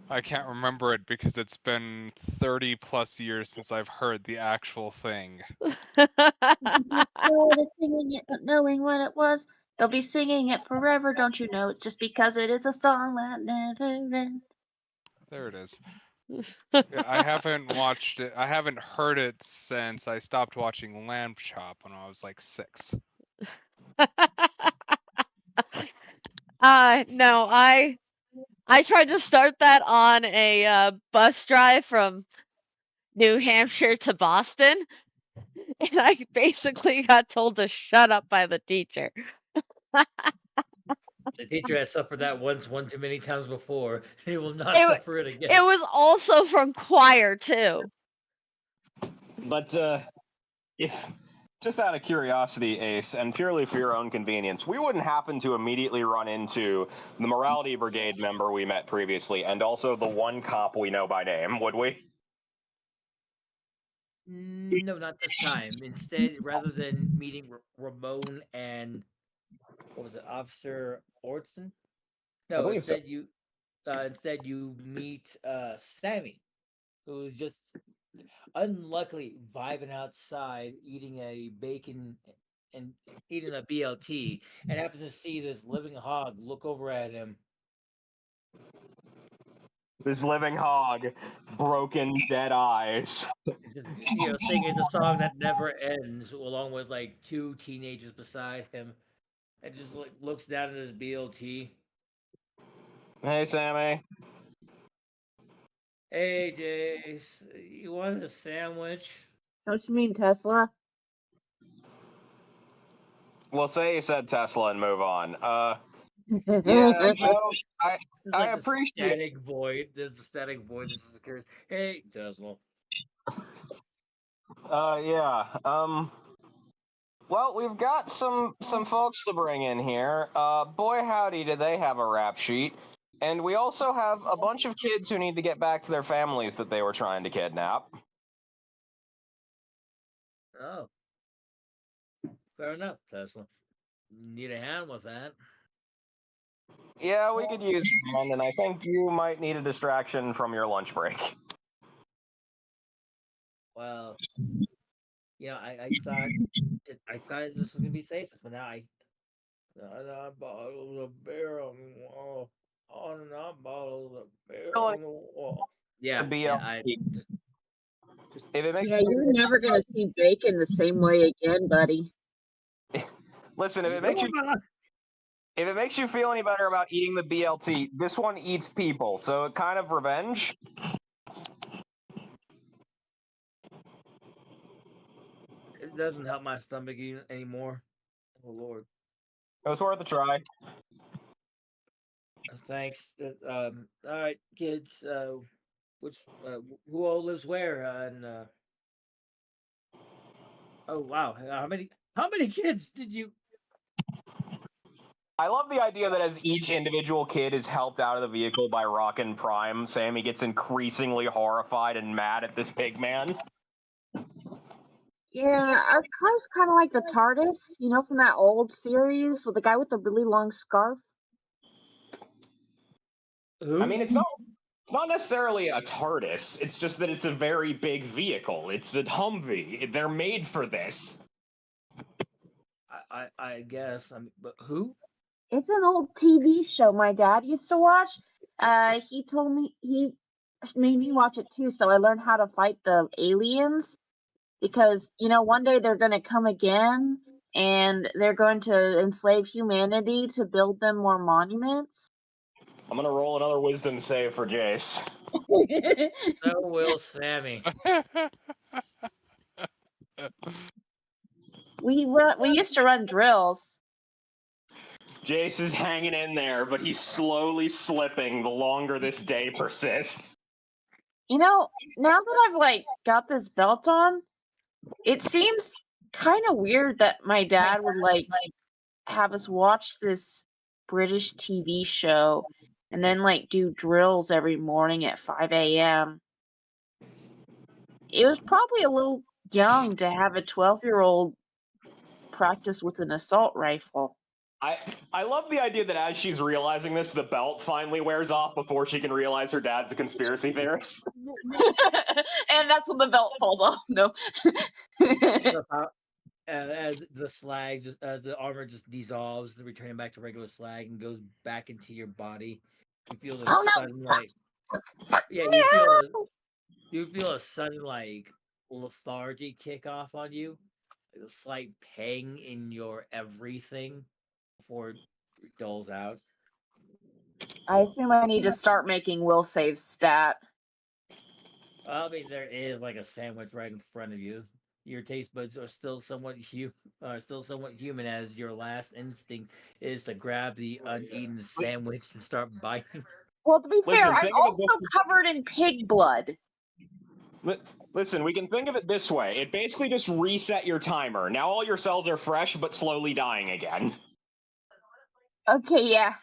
I can't remember it because it's been 30 plus years since I've heard the actual thing. Started singing it, not knowing what it was. They'll be singing it forever, don't you know? It's just because it is a song that never ends. There it is. Yeah, I haven't watched it. I haven't heard it since I stopped watching Lamb Chop when I was like 6. No, I tried to start that on a bus drive from New Hampshire to Boston, and I basically got told to shut up by the teacher. The teacher has suffered that once, one too many times before. He will not It- suffer it again. It was also from choir too. But if just out of curiosity, Ace, and purely for your own convenience, we wouldn't happen to immediately run into the Morality Brigade member we met previously, and also the one cop we know by name, would we? No, not this time. Instead, rather than meeting Ramon and what was it, Officer Ortson? No, believe so. instead you meet Sammy, who's just unluckily vibing outside, eating a bacon and eating a BLT, and happens to see this living hog look over at him. This living hog, broken, dead eyes. Just, singing the song that never ends, along with like 2 teenagers beside him, and just like looks down at his BLT. Hey, Sammy. Hey, Jace, you want a sandwich? Don't you mean Tesla? We'll say you said Tesla and move on. Yeah, Yeah, no, There's I like the appreciate- static void. There's the static void that just occurs. Hey, Tesla. Yeah. Well, we've got some folks to bring in here. Boy howdy, do they have a rap sheet. And we also have a bunch of kids who need to get back to their families that they were trying to kidnap. Oh. Fair enough, Tesla. Need a hand with that. Yeah, we could use one, and I think you might need a distraction from your lunch break. Well, I thought this was gonna be safest, but now I bottles of beer on the wall. On not bottles of beer Really? on the wall. Yeah, It'd be yeah, a- I just If it makes you're never gonna see bacon the same way again, buddy. Listen, if it makes you feel any better about eating the BLT, this one eats people, so it kind of revenge. It doesn't help my stomach anymore. Oh Lord. It was worth a try. Thanks. All right, kids. Who all lives where? Oh wow, how many kids did you? I love the idea that as each individual kid is helped out of the vehicle by Rockin' Prime, Sammy gets increasingly horrified and mad at this pig man. Yeah, our car's kind of like the TARDIS, you know, from that old series with the guy with the really long scarf. Who? I mean, it's not necessarily a TARDIS. It's just that it's a very big vehicle. It's a Humvee. They're made for this. I guess. But who? It's an old TV show my dad used to watch. He told me he made me watch it too, so I learned how to fight the aliens. Because, you know, one day they're going to come again and they're going to enslave humanity to build them more monuments. I'm gonna roll another wisdom save for Jace. So will Sammy. We used to run drills. Jace is hanging in there, but he's slowly slipping the longer this day persists. You know, now that I've like got this belt on, it seems kind of weird that my dad would like have us watch this British TV show and then like do drills every morning at 5 a.m. It was probably a little young to have a 12-year-old practice with an assault rifle. I love the idea that as she's realizing this, the belt finally wears off before she can realize her dad's a conspiracy theorist. And that's when the belt falls off. No. As the slag, as the armor just dissolves, returning back to regular slag and goes back into your body, you feel this sudden you feel a sudden like lethargy kick off on you, a slight pang in your everything before it dulls out. I assume I need to start making will save stat. I mean, there is like a sandwich right in front of you. Your taste buds are still somewhat human, as your last instinct is to grab the uneaten sandwich and start biting. Well, to be fair, Listen, I'm think of it also covered in pig blood. Listen, we can think of it this way. It basically just reset your timer. Now all your cells are fresh, but slowly dying again. Okay, yeah.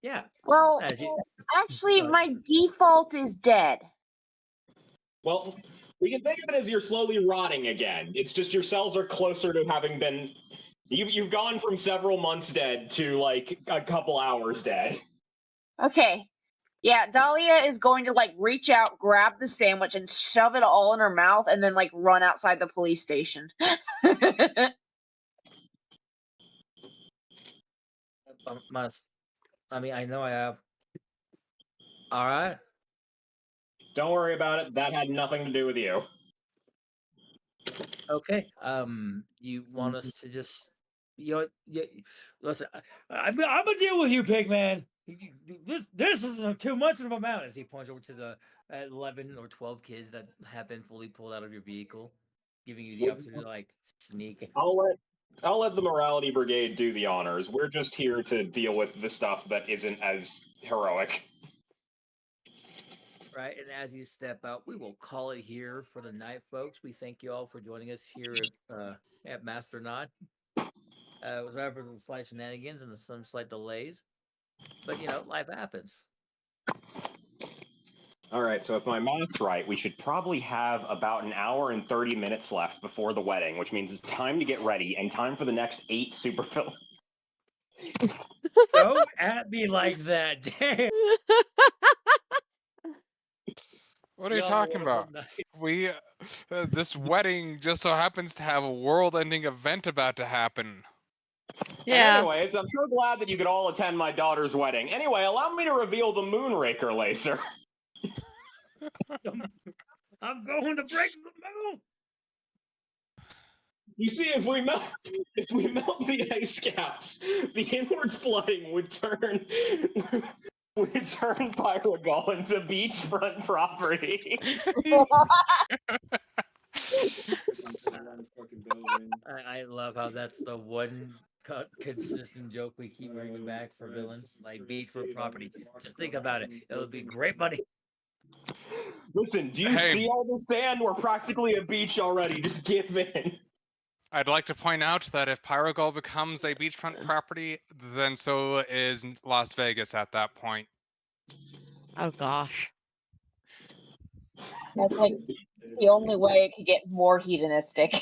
Yeah. Well, As you, actually, my default is dead. Well, we can think of it as you're slowly rotting again. It's just your cells are closer to having been. You've gone from several months dead to like a couple hours dead. Okay. Yeah, Dahlia is going to like reach out, grab the sandwich, and shove it all in her mouth, and then like run outside the police station. I know I have. All right. Don't worry about it. That had nothing to do with you. Okay. You want us to just, listen. I'm gonna deal with you, Pigman. This isn't too much of an amount. As he points over to the 11 or 12 kids that have been fully pulled out of your vehicle, giving you the opportunity to like sneak. I'll let the morality brigade do the honors. We're just here to deal with the stuff that isn't as heroic. Right, and as you step out, we will call it here for the night, folks. We thank you all for joining us here at Master Nod. It was over some slight shenanigans and some slight delays, but life happens. All right, so if my math's right, we should probably have about an hour and 30 minutes left before the wedding, which means it's time to get ready and time for the next 8 supervillains. Don't at me like that, damn. What are you talking about? We, this wedding just so happens to have a world-ending event about to happen. Yeah. And anyways, I'm so glad that you could all attend my daughter's wedding. Anyway, allow me to reveal the Moonraker laser. I'm going to break the moon. You see, if we melt the ice caps, the inwards flooding would turn Pyrogal into beachfront property. I love how that's the one consistent joke we keep bringing back for villains, like beachfront property. Just think about it; it would be great money. Listen, do you Hey. understand? We're practically a beach already. Just give in. I'd like to point out that if Pyrogal becomes a beachfront property, then so is Las Vegas at that point. Oh gosh. That's like the only way it could get more hedonistic.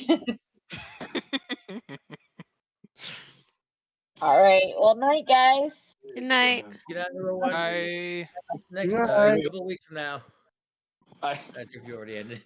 All right. Well, night, guys. Good night. Get out, everyone. I Next Good night. couple of weeks from now. I That if you already ended.